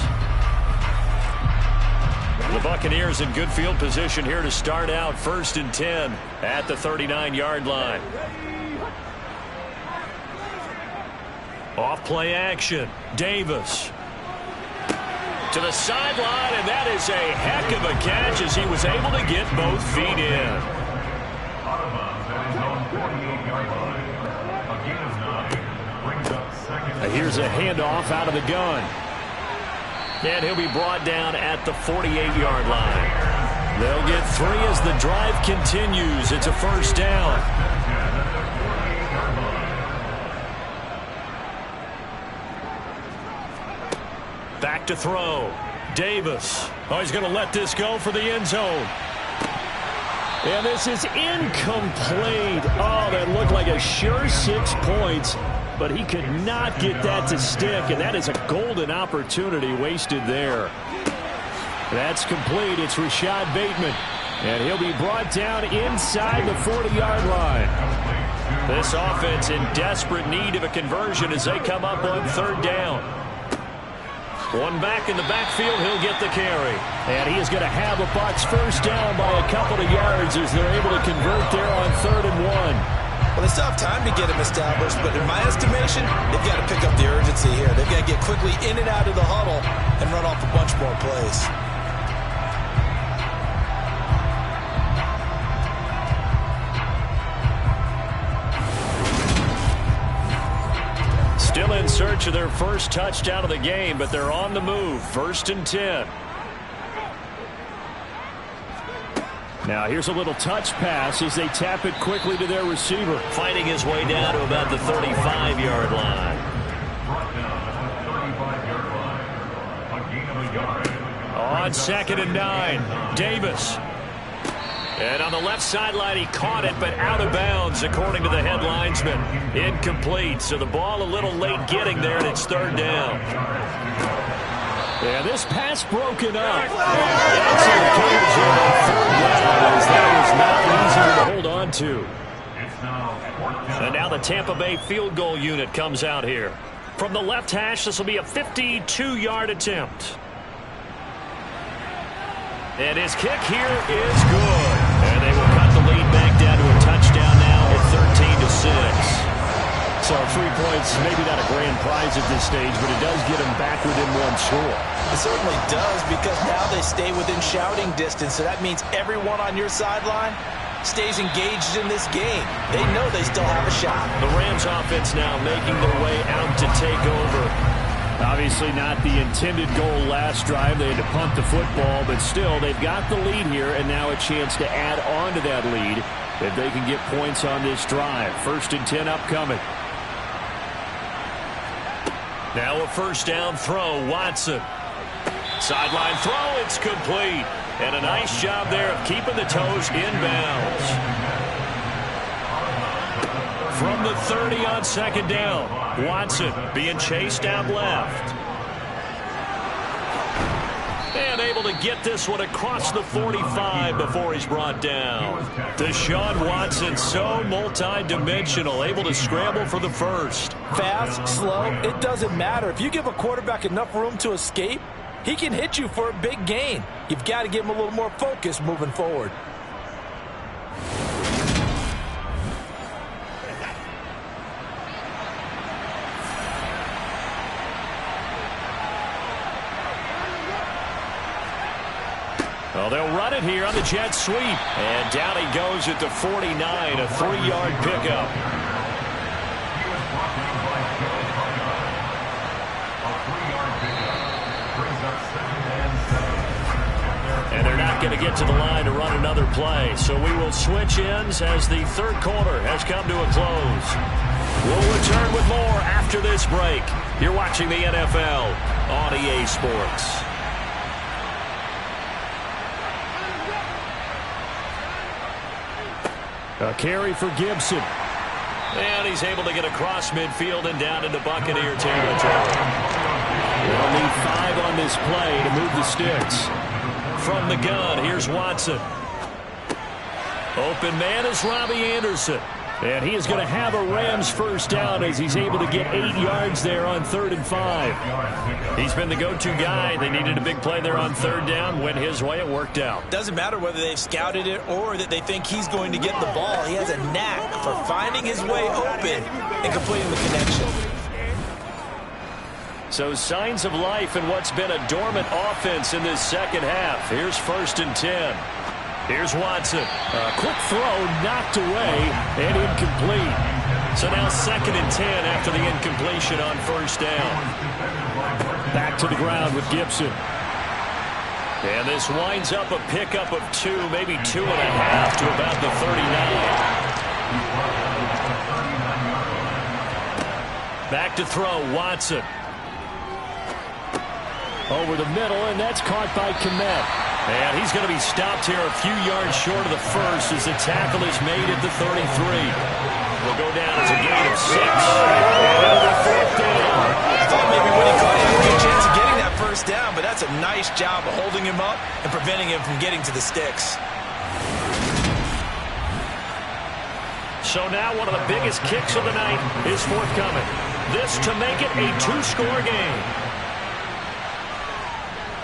E: The Buccaneers in good field position here to start out 1st and 10 at the 39-yard line. Off play action, Davis. To the sideline, and that is a heck of a catch as he was able to get both feet in. Here's a handoff out of the gun. And he'll be brought down at the 48-yard line. They'll get 3 as the drive continues. It's a 1st down. Back to throw. Davis. Oh, he's going to let this go for the end zone. And this is incomplete. Oh, that looked like a sure 6 points, but he could not get that to stick, and that is a golden opportunity wasted there. That's complete. It's Rashad Bateman, and he'll be brought down inside the 40-yard line. This offense in desperate need of a conversion as they come up on 3rd down. One back in the backfield, he'll get the carry. And he is going to have a Bucs 1st down by a couple of yards as they're able to convert there on 3rd and 1.
F: Well, they still have time to get him established, but in my estimation, they've got to pick up the urgency here. They've got to get quickly in and out of the huddle and run off a bunch more plays.
E: Still in search of their 1st touchdown of the game, but they're on the move. 1st and 10. Now here's a little touch pass as they tap it quickly to their receiver. Fighting his way down to about the 35-yard line. On 2nd and 9, Davis. And on the left sideline, he caught it, but out of bounds, according to the head linesman. Incomplete, so the ball a little late getting there, and it's 3rd down. And this pass broken up. And that's encouraging on 3rd down, as that was not easy to hold on to. And now the Tampa Bay field goal unit comes out here. From the left hash, this will be a 52-yard attempt. And his kick here is good. And they will cut the lead back down to a touchdown now at 13-6. So 3 points, maybe not a grand prize at this stage, but it does get them back within 1 score.
F: It certainly does, because now they stay within shouting distance, so that means everyone on your sideline stays engaged in this game. They know they still have a shot.
E: The Rams offense now making their way out to take over. Obviously not the intended goal last drive. They had to punt the football, but still they've got the lead here, and now a chance to add on to that lead if they can get points on this drive. 1st and 10 upcoming. Now a 1st down throw, Watson. Sideline throw, it's complete. And a nice job there of keeping the toes inbounds. From the 30 on 2nd down. Watson being chased out left. And able to get this one across the 45 before he's brought down. Deshaun Watson, so multi-dimensional, able to scramble for the 1st.
F: Fast, slow, it doesn't matter. If you give a quarterback enough room to escape, he can hit you for a big gain. You've got to give him a little more focus moving forward.
E: Well, they'll run it here on the jet sweep. And down he goes at the 49, a 3-yard pickup. And they're not going to get to the line to run another play. So we will switch ends as the 3rd quarter has come to a close. We'll return with more after this break. You're watching the NFL on EA Sports. A carry for Gibson. And he's able to get across midfield and down into Buccaneer territory. They'll need 5 on this play to move the sticks. From the gun, here's Watson. Open man is Robbie Anderson. And he is going to have a Rams first down as he's able to get 8 yards there on 3rd and 5. He's been the go-to guy. They needed a big play there on 3rd down. Went his way. It worked out.
F: Doesn't matter whether they've scouted it or that they think he's going to get the ball. He has a knack for finding his way open and completing the connection.
E: So signs of life in what's been a dormant offense in this second half. Here's 1st and 10. Here's Watson. A quick throw knocked away and incomplete. So now 2nd and 10 after the incompletion on 1st down. Back to the ground with Gibson. And this winds up a pickup of 2, maybe 2.5 to about the 39. Back to throw, Watson. Over the middle, and that's caught by Kmet. And he's going to be stopped here a few yards short of the first as the tackle is made at the 33. Will go down as a gain of 6.
F: I thought maybe when he caught it, he had a good chance of getting that first down, but that's a nice job of holding him up and preventing him from getting to the sticks.
E: So now one of the biggest kicks of the night is forthcoming. This to make it a 2-score game.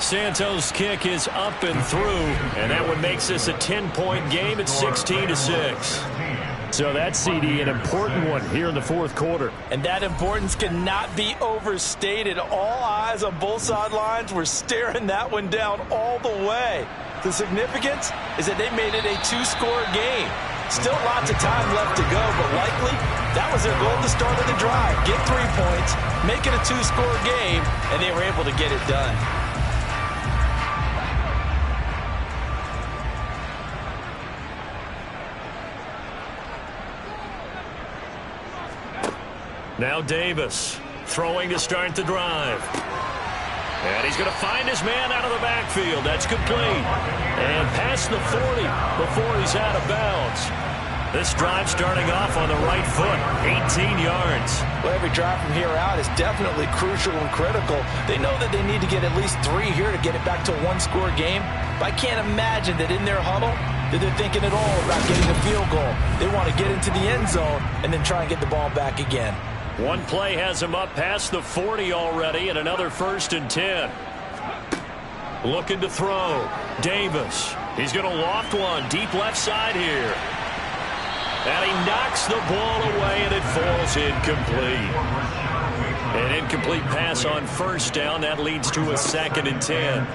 E: Santos' kick is up and through, and that one makes this a 10-point game at 16-6. So that's, CD, an important one here in the 4th quarter.
F: And that importance cannot be overstated. All eyes on both sidelines were staring that one down all the way. The significance is that they made it a 2-score game. Still lots of time left to go, but likely that was their goal at the start of the drive. Get 3 points, make it a 2-score game, and they were able to get it done.
E: Now Davis throwing to start the drive. And he's going to find his man out of the backfield. That's complete. And past the 40 before he's out of bounds. This drive starting off on the right foot, 18 yards.
F: Well, every drive from here out is definitely crucial and critical. They know that they need to get at least 3 here to get it back to a 1-score game. But I can't imagine that in their huddle that they're thinking at all about getting a field goal. They want to get into the end zone and then try and get the ball back again.
E: One play has him up past the 40 already, and another 1st and 10. Looking to throw. Davis. He's going to loft one deep left side here. And he knocks the ball away, and it falls incomplete. An incomplete pass on 1st down. That leads to a 2nd and 10.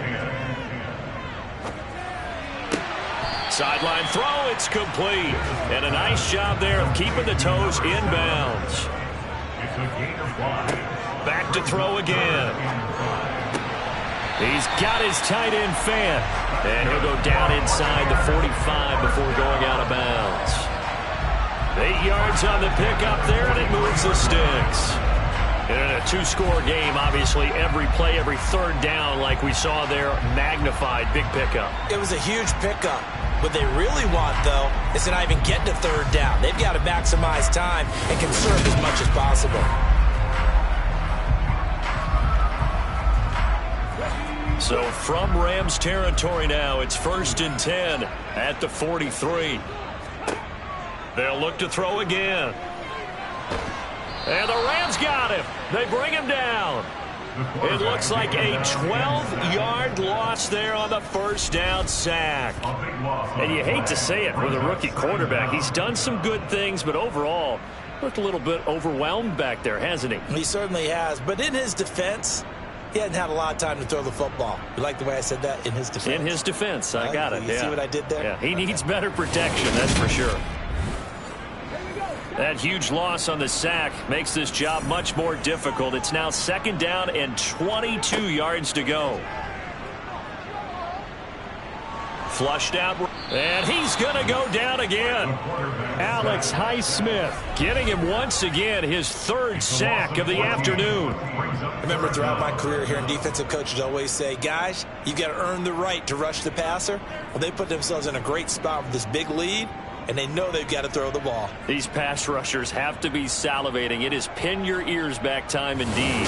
E: Sideline throw. It's complete. And a nice job there of keeping the toes inbounds. Back to throw again. He's got his tight end Fant. And he'll go down inside the 45 before going out of bounds. 8 yards on the pickup there, and it moves the sticks. And in a 2-score game, obviously, every play, every 3rd down, like we saw there, magnified. Big pickup.
F: It was a huge pickup. What they really want, though, is to not even get to 3rd down. They've got to maximize time and conserve as much as possible.
E: So from Rams territory now, it's 1st and 10 at the 43. They'll look to throw again. And the Rams got him. They bring him down. It looks like a 12-yard loss there on the 1st down sack. And you hate to say it with a rookie quarterback. He's done some good things, but overall, looked a little bit overwhelmed back there, hasn't he?
F: He certainly has. But in his defense, he hadn't had a lot of time to throw the football. You like the way I said that? In his defense.
E: In his defense. I got it.
F: You see what I did there?
E: Yeah, he needs better protection, that's for sure. That huge loss on the sack makes this job much more difficult. It's now 2nd down and 22 yards to go. Flushed out, and he's going to go down again. Alex Highsmith getting him once again, his 3rd sack of the afternoon.
F: I remember throughout my career hearing defensive coaches always say, guys, you've got to earn the right to rush the passer. Well, they put themselves in a great spot with this big lead. and they know they've got to throw the ball.
E: These pass rushers have to be salivating. It is pin your ears back time indeed.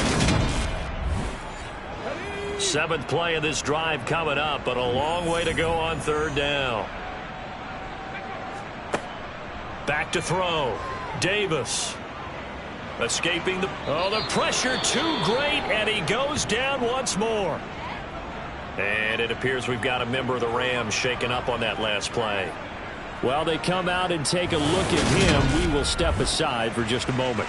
E: 7th play of this drive coming up, but a long way to go on 3rd down. Back to throw. Davis. Escaping the pressure too great, and he goes down once more. And it appears we've got a member of the Rams shaken up on that last play. While they come out and take a look at him, we will step aside for just a moment.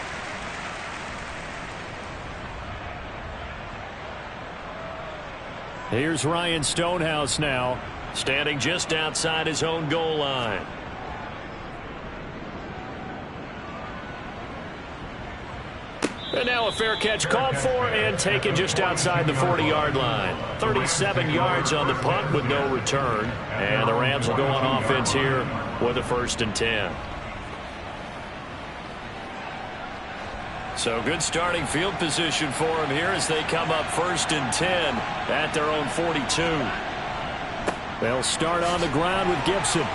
E: Here's Ryan Stonehouse now, standing just outside his own goal line. And now a fair catch called for and taken just outside the 40-yard line. 37 yards on the punt with no return. And the Rams will go on offense here with a 1st and 10. So good starting field position for them here as they come up 1st and 10 at their own 42. They'll start on the ground with Gibson.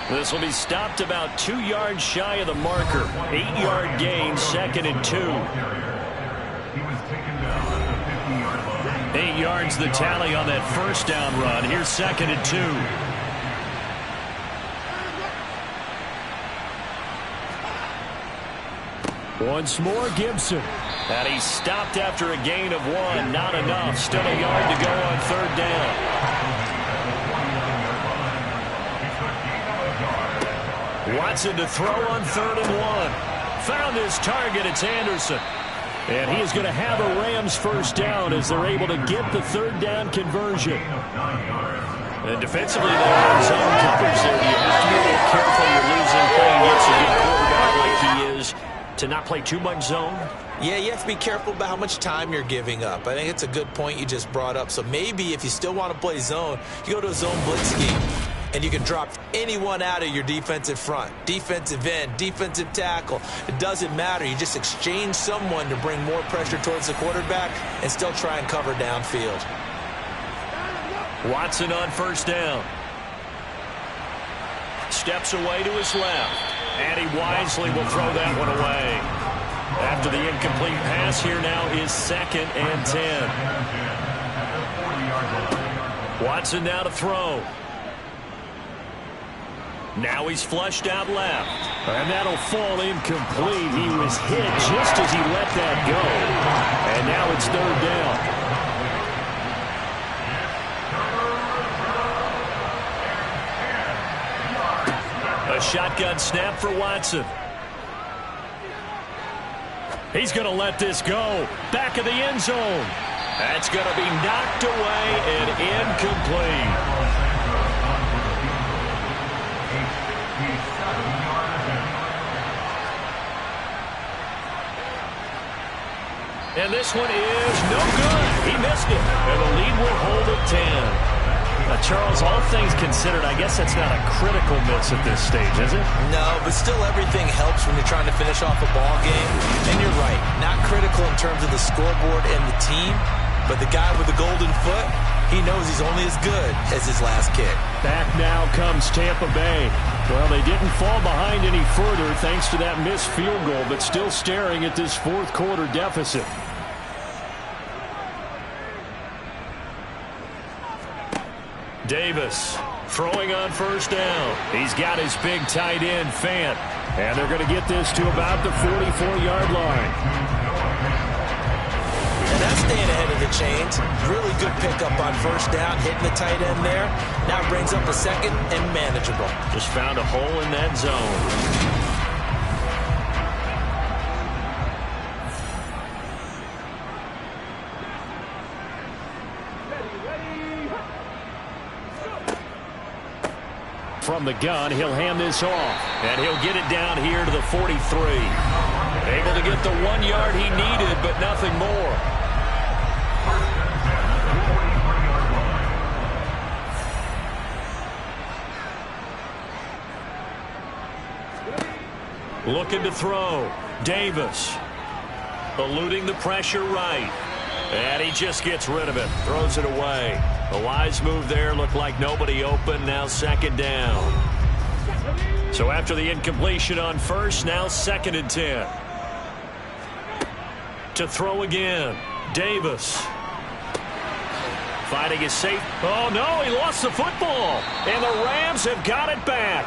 E: This will be stopped about 2 yards shy of the marker. 8-yard gain, 2nd and 2. 8 yards the tally on that 1st down run. Here's 2nd and 2. Once more, Gibson. And he's stopped after a gain of 1. Not enough. Still a yard to go on 3rd down. Watson to throw on 3rd and 1. Found his target. It's Anderson. And he is going to have a Rams 1st down as they're able to get the 3rd down conversion. And defensively, they're in zone coverage there. You have to be a little careful. You're losing playing against a good quarterback like he is to not play too much zone.
F: Yeah, you have to be careful about how much time you're giving up. I think it's a good point you just brought up. So maybe if you still want to play zone, you go to a zone blitz scheme. And you can drop anyone out of your defensive front. Defensive end, defensive tackle. It doesn't matter. You just exchange someone to bring more pressure towards the quarterback and still try and cover downfield.
E: Watson on 1st down. Steps away to his left. And he wisely will throw that one away. After the incomplete pass, here now is 2nd and 10. Watson now to throw. Now he's flushed out left. And that'll fall incomplete. He was hit just as he let that go. And now it's 3rd down. A shotgun snap for Watson. He's going to let this go. Back of the end zone. That's going to be knocked away and incomplete. And this one is no good. He missed it. And the lead will hold at 10. Now, Charles, all things considered, I guess that's not a critical miss at this stage, is it?
F: No, but still everything helps when you're trying to finish off a ball game. And you're right, not critical in terms of the scoreboard and the team, but the guy with the golden foot, he knows he's only as good as his last kick.
E: Back now comes Tampa Bay. Well, they didn't fall behind any further thanks to that missed field goal, but still staring at this 4th quarter deficit. Davis throwing on 1st down. He's got his big tight end, Fant. And they're going to get this to about the 44-yard line.
F: And that's staying ahead of the chains. Really good pickup on 1st down, hitting the tight end there. Now brings up a 2nd and manageable.
E: Just found a hole in that zone. From the gun, he'll hand this off. And he'll get it down here to the 43. Able to get the 1 yard he needed, but nothing more. Looking to throw. Davis. Eluding the pressure right. And he just gets rid of it. Throws it away. A wise move there. Looked like nobody open. Now 2nd down. So after the incompletion on first, now 2nd and 10. To throw again, Davis. Finding his safe. Oh, no, he lost the football. And the Rams have got it back.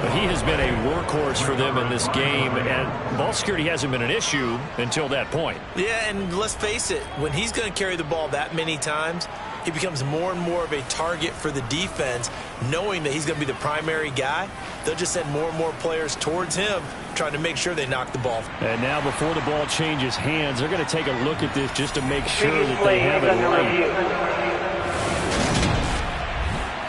E: But he has been a workhorse for them in this game, and ball security hasn't been an issue until that point.
F: Yeah, and let's face it, when he's going to carry the ball that many times, he becomes more and more of a target for the defense, knowing that he's going to be the primary guy. They'll just send more and more players towards him, trying to make sure they knock the ball.
E: And now before the ball changes hands, they're going to take a look at this just to make sure that they have it right.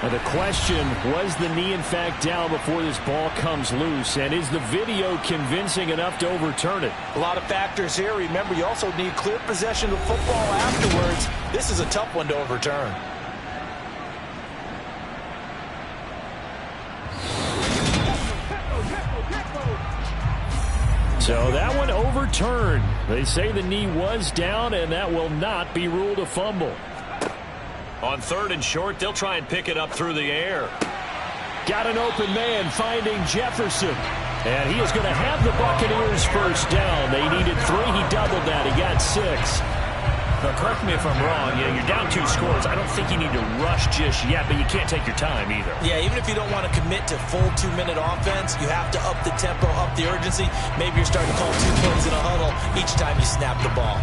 E: And the question, was the knee in fact down before this ball comes loose? And is the video convincing enough to overturn it?
F: A lot of factors here. Remember, you also need clear possession of football afterwards. This is a tough one to overturn.
E: So that one overturned. They say the knee was down, and that will not be ruled a fumble. On 3rd and short, they'll try and pick it up through the air. Got an open man finding Jefferson. And he is going to have the Buccaneers first down. They needed 3. He doubled that. He got 6. Now, correct me if I'm wrong. Yeah, you're down 2 scores. I don't think you need to rush just yet, but you can't take your time either.
F: Yeah, even if you don't want to commit to full 2-minute offense, you have to up the tempo, up the urgency. Maybe you're starting to call 2 plays in a huddle each time you snap the ball.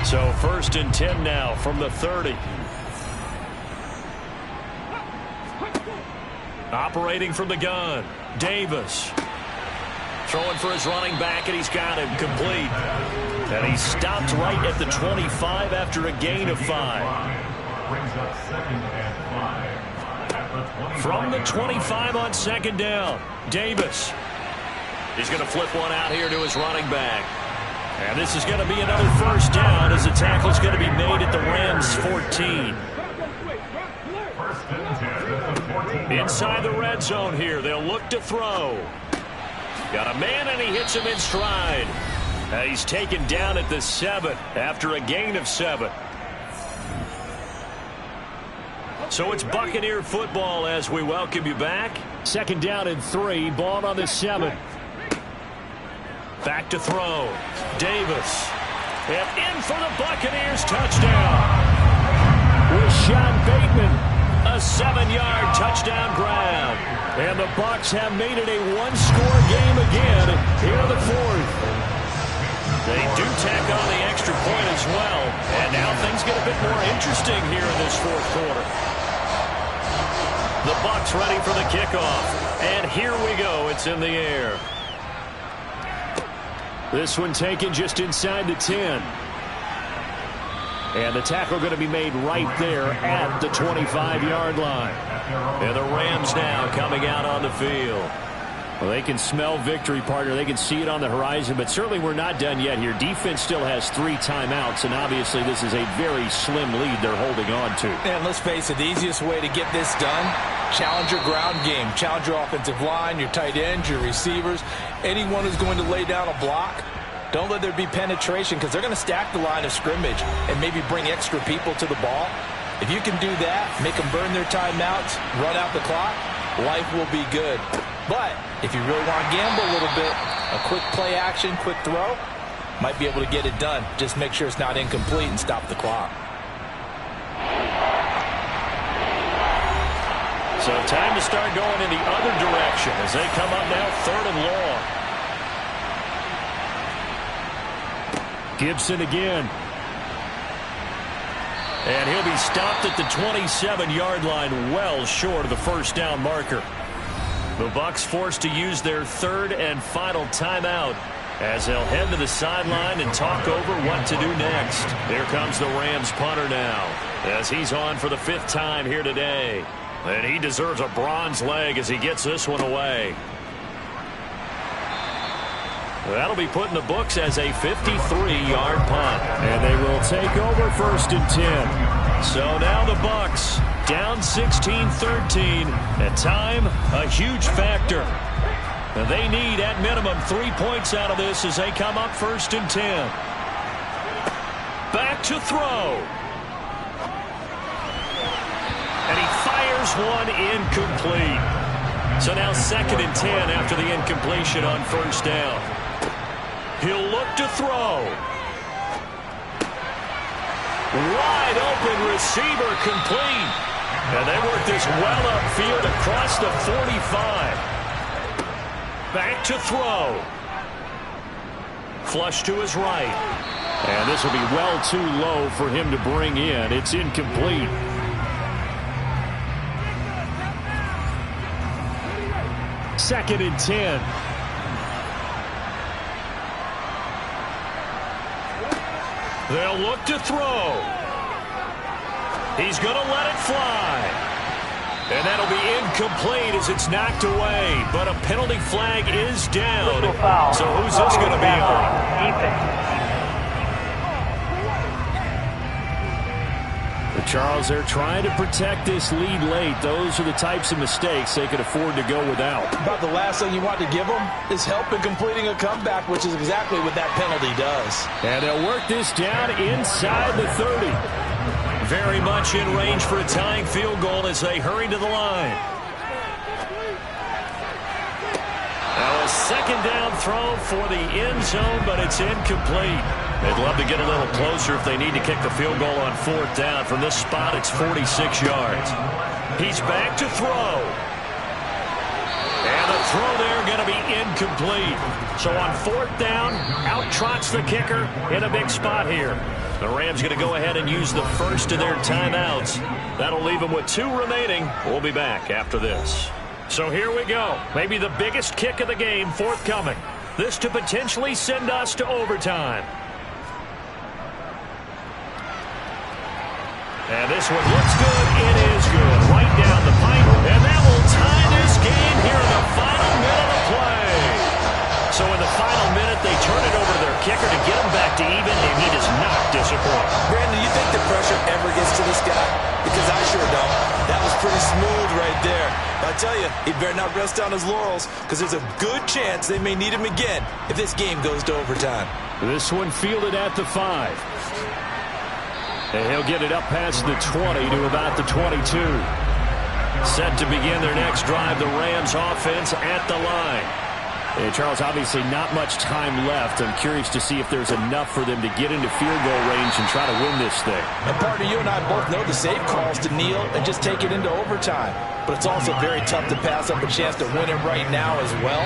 E: So 1st and 10 now from the 30. Operating from the gun, Davis. Throwing for his running back, and he's got him complete. And he stopped right at the 25 after a gain of 5. From the 25 on 2nd down, Davis. He's going to flip one out here to his running back. And this is going to be another first down as the tackle is going to be made at the Rams 14. Inside the red zone here, they'll look to throw. Got a man, and he hits him in stride. He's taken down at the 7 after a gain of 7. So it's Buccaneer football as we welcome you back. 2nd down and 3, ball on the 7. Back to throw. Davis. And in for the Buccaneers touchdown. Rashad Bateman, a 7-yard touchdown grab. And the Bucs have made it a 1-score game again here in the 4th. They do tack on the extra point as well. And now things get a bit more interesting here in this 4th quarter. The Bucs ready for the kickoff. And here we go. It's in the air. This one taken just inside the 10. And the tackle going to be made right there at the 25-yard line. And the Rams now coming out on the field. Well, they can smell victory, partner. They can see it on the horizon, but certainly we're not done yet here. Defense still has 3 timeouts, and obviously this is a very slim lead they're holding on to.
F: And let's face it, the easiest way to get this done, challenge your ground game. Challenge your offensive line, your tight ends, your receivers, anyone who's going to lay down a block. Don't let there be penetration because they're going to stack the line of scrimmage and maybe bring extra people to the ball. If you can do that, make them burn their timeouts, run out the clock, life will be good. But if you really want to gamble a little bit, a quick play action, quick throw, might be able to get it done. Just make sure it's not incomplete and stop the clock.
E: So time to start going in the other direction as they come up now 3rd and long. Gibson again. And he'll be stopped at the 27-yard line, well short of the first down marker. The Bucs forced to use their 3rd and final timeout as they'll head to the sideline and talk over what to do next. Here comes the Rams punter now as he's on for the 5th time here today. And he deserves a bronze leg as he gets this one away. That'll be put in the books as a 53-yard punt. And they will take over 1st and 10. So now the Bucs down 16-13. At time, a huge factor. And they need, at minimum, 3 points out of this as they come up 1st and 10. Back to throw. And he fires one incomplete. So now 2nd and 10 after the incompletion on 1st down. He'll look to throw. Wide open receiver complete. And they work this well upfield across the 45. Back to throw. Flush to his right. And this will be well too low for him to bring in. It's incomplete. Second and 10. They'll look to throw. He's going to let it fly. And that'll be incomplete as it's knocked away. But a penalty flag is down. So who's this going to be on? Charles, they're trying to protect this lead late. Those are the types of mistakes they could afford to go without.
F: About the last thing you want to give them is help in completing a comeback, which is exactly what that penalty does.
E: And they'll work this down inside the 30. Very much in range for a tying field goal as they hurry to the line. Now a 2nd down throw for the end zone, but it's incomplete. They'd love to get a little closer if they need to kick the field goal on 4th down. From this spot, it's 46 yards. He's back to throw. And the throw there going to be incomplete. So on 4th down, out trots the kicker in a big spot here. The Rams going to go ahead and use the first of their timeouts. That'll leave them with 2 remaining. We'll be back after this. So here we go. Maybe the biggest kick of the game forthcoming. This to potentially send us to overtime. And this one looks good. It is good. Right down the pipe. And that will tie this game here in the final minute of play. So in the final minute, they turn it over to their kicker to get him back to even, and he does not disappoint.
F: Brandon, you think the pressure ever gets to this guy? Because I sure don't. That was pretty smooth right there. But I tell you, he better not rest on his laurels, because there's a good chance they may need him again if this game goes to overtime.
E: This one fielded at the 5. And he'll get it up past the 20 to about the 22. Set to begin their next drive, the Rams offense at the line. And Charles, obviously not much time left. I'm curious to see if there's enough for them to get into field goal range and try to win this thing.
F: And partner, you and I both know the safe calls to kneel and just take it into overtime. But it's also very tough to pass up a chance to win it right now as well.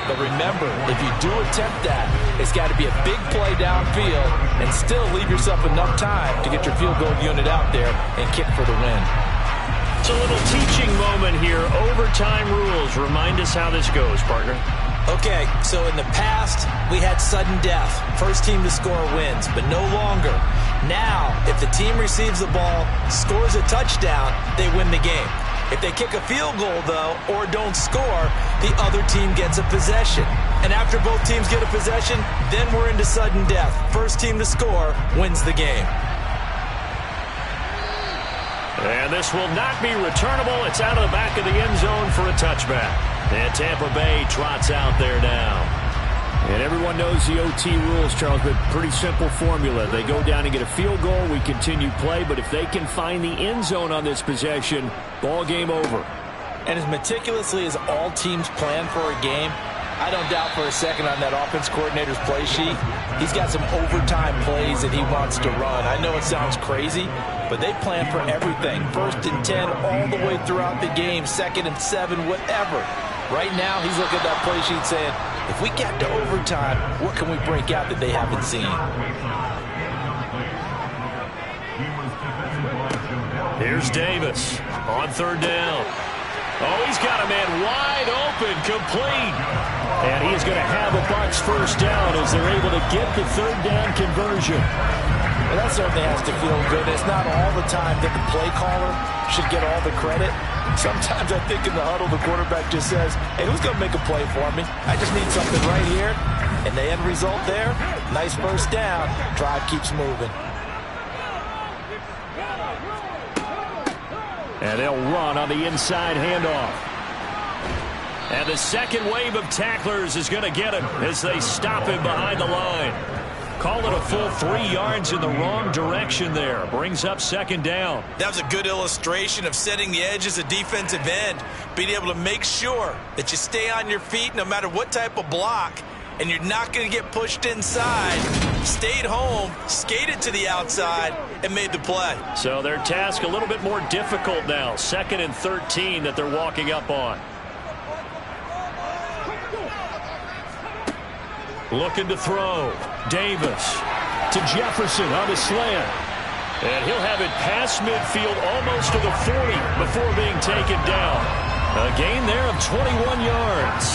F: But remember, if you do attempt that, it's got to be a big play downfield and still leave yourself enough time to get your field goal unit out there and kick for the win.
E: It's a little teaching moment here. Overtime rules. Remind us how this goes, partner.
F: Okay, so in the past, we had sudden death. First team to score wins, but no longer. Now, if the team receives the ball, scores a touchdown, they win the game. If they kick a field goal, though, or don't score, the other team gets a possession. And after both teams get a possession, then we're into sudden death. First team to score wins the game.
E: And this will not be returnable. It's out of the back of the end zone for a touchback. And Tampa Bay trots out there now. And everyone knows the OT rules, Charles, but pretty simple formula. They go down and get a field goal, we continue play, but if they can find the end zone on this possession, ball game over.
F: And as meticulously as all teams plan for a game, I don't doubt for a second on that offense coordinator's play sheet, he's got some overtime plays that he wants to run. I know it sounds crazy, but they plan for everything. 1st and 10 all the way throughout the game, 2nd and 7, whatever. Right now, he's looking at that play sheet saying, if we get to overtime, what can we break out that they haven't seen?
E: Here's Davis on 3rd down. Oh, he's got a man wide open, complete. And he's going to have a Bucs 1st down as they're able to get the 3rd down conversion.
F: Well, that certainly has to feel good. It's not all the time that the play caller should get all the credit. Sometimes I think in the huddle, the quarterback just says, hey, who's going to make a play for me? I just need something right here. And the end result there, nice 1st down. Drive keeps moving.
E: And they'll run on the inside handoff. And the second wave of tacklers is going to get him as they stop him behind the line. Call it a full 3 yards in the wrong direction there. Brings up second down.
H: That was a good illustration of setting the edge as a defensive end, being able to make sure that you stay on your feet no matter what type of block, and you're not going to get pushed inside. Stayed home, skated to the outside, and made the play.
E: So their task a little bit more difficult now. 2nd and 13 that they're walking up on. Looking to throw. Davis to Jefferson on a slant. And he'll have it past midfield almost to the 40 before being taken down. A gain there of 21 yards.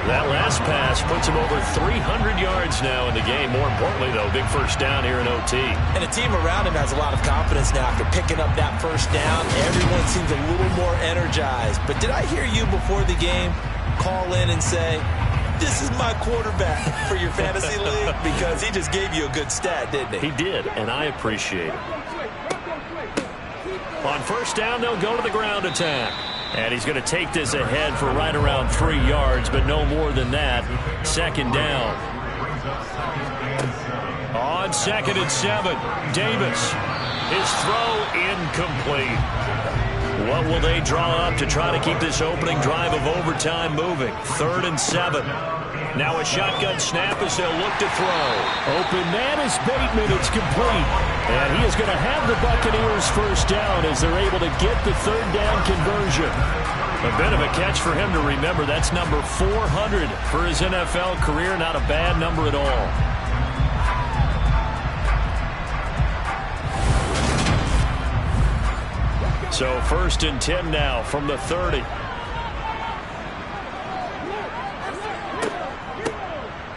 E: That last pass puts him over 300 yards now in the game. More importantly, though, big first down here in OT.
I: And the team around him has a lot of confidence now after picking up that first down. Everyone seems a little more energized. But did I hear you before the game call in and say, this is my quarterback for your fantasy league? Because he just gave you a good stat, didn't he?
E: He did, and I appreciate it. On first down, they'll go to the ground attack. And he's going to take this ahead for right around 3 yards, but no more than that. Second down. On 2nd and 7, Davis. His throw incomplete. What will they draw up to try to keep this opening drive of overtime moving? 3rd and 7. Now a shotgun snap as they'll look to throw. Open man is Bateman. It's complete. And he is going to have the Buccaneers first down as they're able to get the 3rd down conversion. A bit of a catch for him to remember. That's number 400 for his NFL career. Not a bad number at all. So 1st and 10 now from the 30.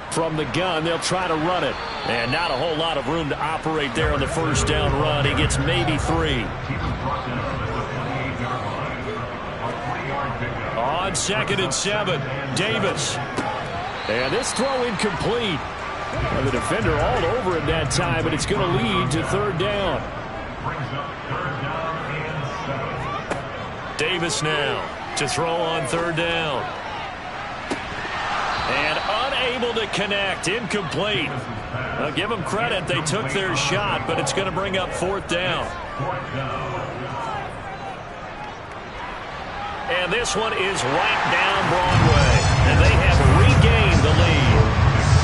E: From the gun, they'll try to run it. And not a whole lot of room to operate there on the first down run. He gets maybe 3. On 2nd and 7, Davis. And this throw incomplete. And the defender all over him that time, but it's going to lead to 3rd down. Davis now to throw on 3rd down. And unable to connect. Incomplete. I'll give them credit. They took their shot, but it's going to bring up 4th down. And this one is right down Broadway. And they have regained the lead.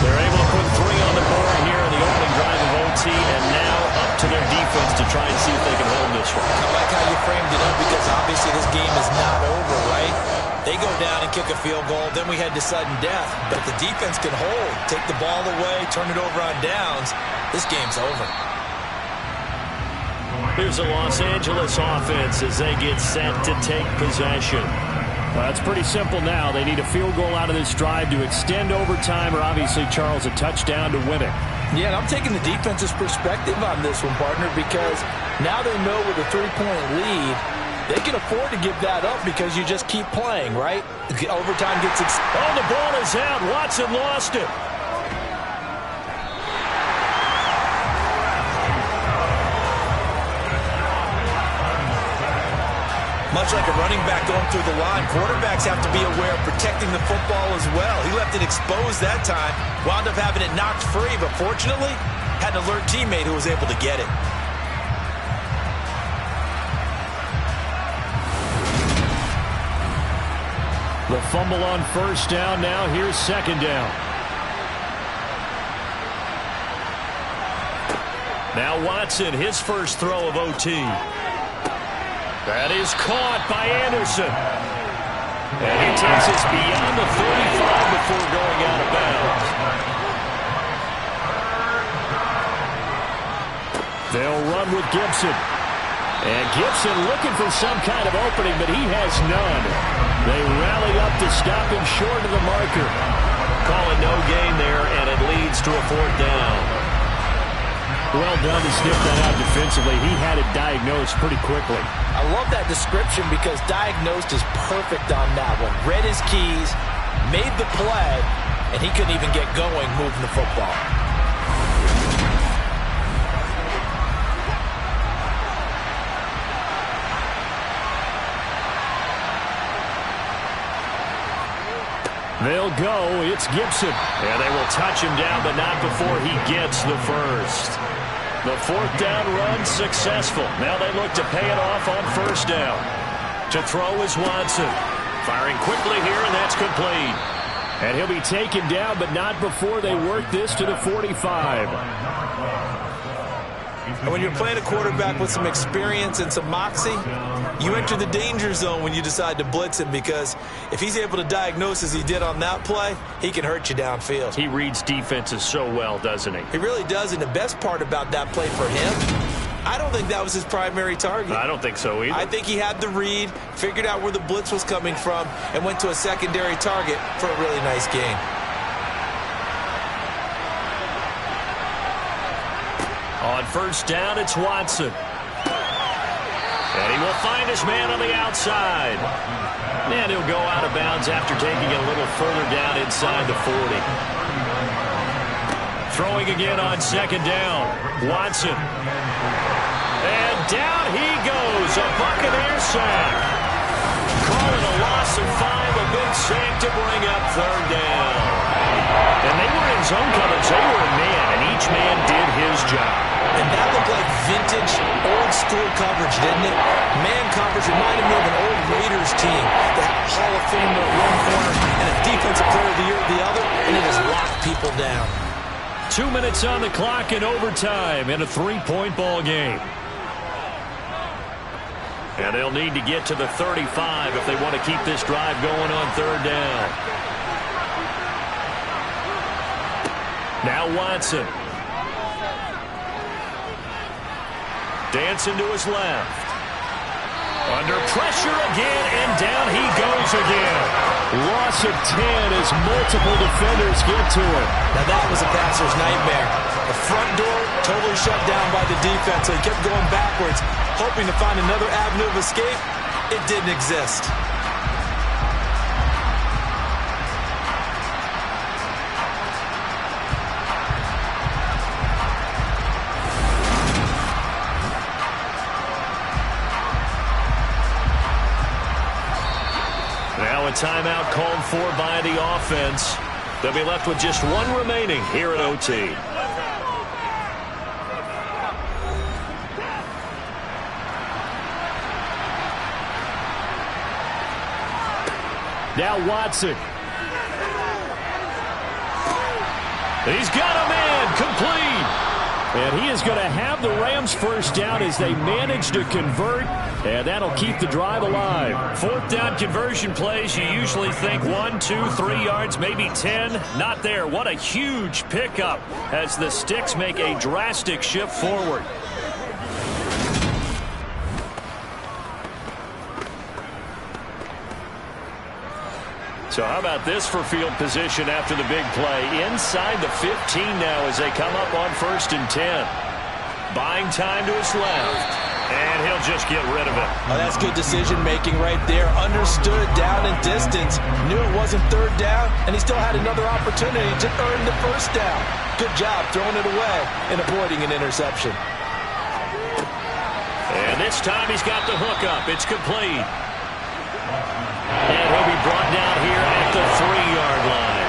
E: They're able to put 3 on the board here in the opening drive of OT, and now up to their defense to try and see if they can hold this one.
I: I like how you framed it up because obviously this game is not over, right? They go down and kick a field goal, then we head to sudden death. But if the defense can hold, take the ball away, turn it over on downs, this game's over.
E: Here's the Los Angeles offense as they get set to take possession. Well, it's pretty simple now. They need a field goal out of this drive to extend overtime, or obviously, Charles, a touchdown to win it.
I: Yeah, and I'm taking the defense's perspective on this one, partner, because now they know with a 3-point lead, they can afford to give that up because you just keep playing, right? Overtime gets
E: oh, the ball is out. Watson lost it.
I: Much like a running back going through the line, quarterbacks have to be aware of protecting the football as well. He left it exposed that time, wound up having it knocked free, but fortunately, had an alert teammate who was able to get it.
E: The fumble on first down. Now here's second down. Now Watson, his first throw of OT. That is caught by Anderson. And he takes us beyond the 35 before going out of bounds. They'll run with Gibson. And Gibson looking for some kind of opening, but he has none. They rally up to stop him short of the marker. Calling no gain there, and it leads to a 4th down. Well done to sniff that out defensively. He had it diagnosed pretty quickly.
I: I love that description because diagnosed is perfect on that one. Read his keys, made the play, and he couldn't even get going moving the football.
E: They'll go. It's Gibson. And they will touch him down, but not before he gets the first. The fourth down run successful. Now they look to pay it off on first down. To throw is Watson. Firing quickly here, and that's complete. And he'll be taken down, but not before they work this to the 45.
I: And when you're playing a quarterback with some experience and some moxie, you enter the danger zone when you decide to blitz him, because if he's able to diagnose as he did on that play, he can hurt you downfield.
E: He reads defenses so well, doesn't he?
I: He really does, and the best part about that play for him, I don't think that was his primary target.
E: I don't think so either.
I: I think he had the read, figured out where the blitz was coming from, and went to a secondary target for a really nice gain.
E: On first down, it's Watson. And he will find his man on the outside. And he'll go out of bounds after taking it a little further down inside the 40. Throwing again on second down. Watson. And down he goes. A Buccaneer sack. Call it a loss of 5. A big sack to bring up third down. And they were in zone coverage. They were in man, and each man did his job.
I: And that looked like vintage, old-school coverage, didn't it? Man coverage reminded me of an old Raiders team that had a Hall of Famer at one corner and a Defensive Player of the Year at the other, and it just locked people down.
E: 2 minutes on the clock in overtime in a 3-point ball game. And they'll need to get to the 35 if they want to keep this drive going on third down. Now Watson. Dancing to his left. Under pressure again, and down he goes again. Loss of 10 as multiple defenders get to him.
I: Now that was a passer's nightmare. The front door totally shut down by the defense, so he kept going backwards, hoping to find another avenue of escape. It didn't exist.
E: Now a timeout called for by the offense. They'll be left with just one remaining here at OT. Now Watson. He's got a man complete. And he is going to have the Rams first down as they manage to convert. And that'll keep the drive alive. Fourth down conversion plays, you usually think 1, 2, 3 yards, maybe 10. Not there. What a huge pickup as the Sticks make a drastic shift forward. So how about this for field position after the big play? Inside the 15 now as they come up on 1st and 10. Buying time to his left. And he'll just get rid of it.
I: Oh, that's good decision-making right there. Understood down and distance. Knew it wasn't third down, and he still had another opportunity to earn the first down. Good job throwing it away and avoiding an interception.
E: And this time he's got the hook up. It's complete. And he'll be brought down here at the 3-yard line.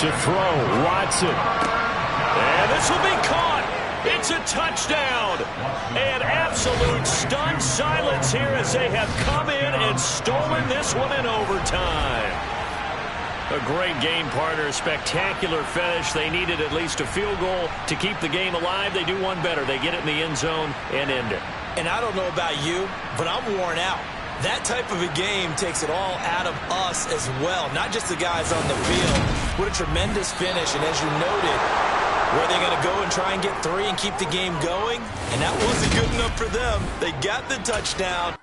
E: To throw, Watson. And this will be caught. It's a touchdown. And absolute stunned silence here as they have come in and stolen this one in overtime. A great game partner, a spectacular finish. They needed at least a field goal to keep the game alive. They do one better. They get it in the end zone and end it.
I: And I don't know about you, but I'm worn out. That type of a game takes it all out of us as well, not just the guys on the field. What a tremendous finish, and as you noted, where they're going to go and try and get 3 and keep the game going, and that wasn't good enough for them. They got the touchdown.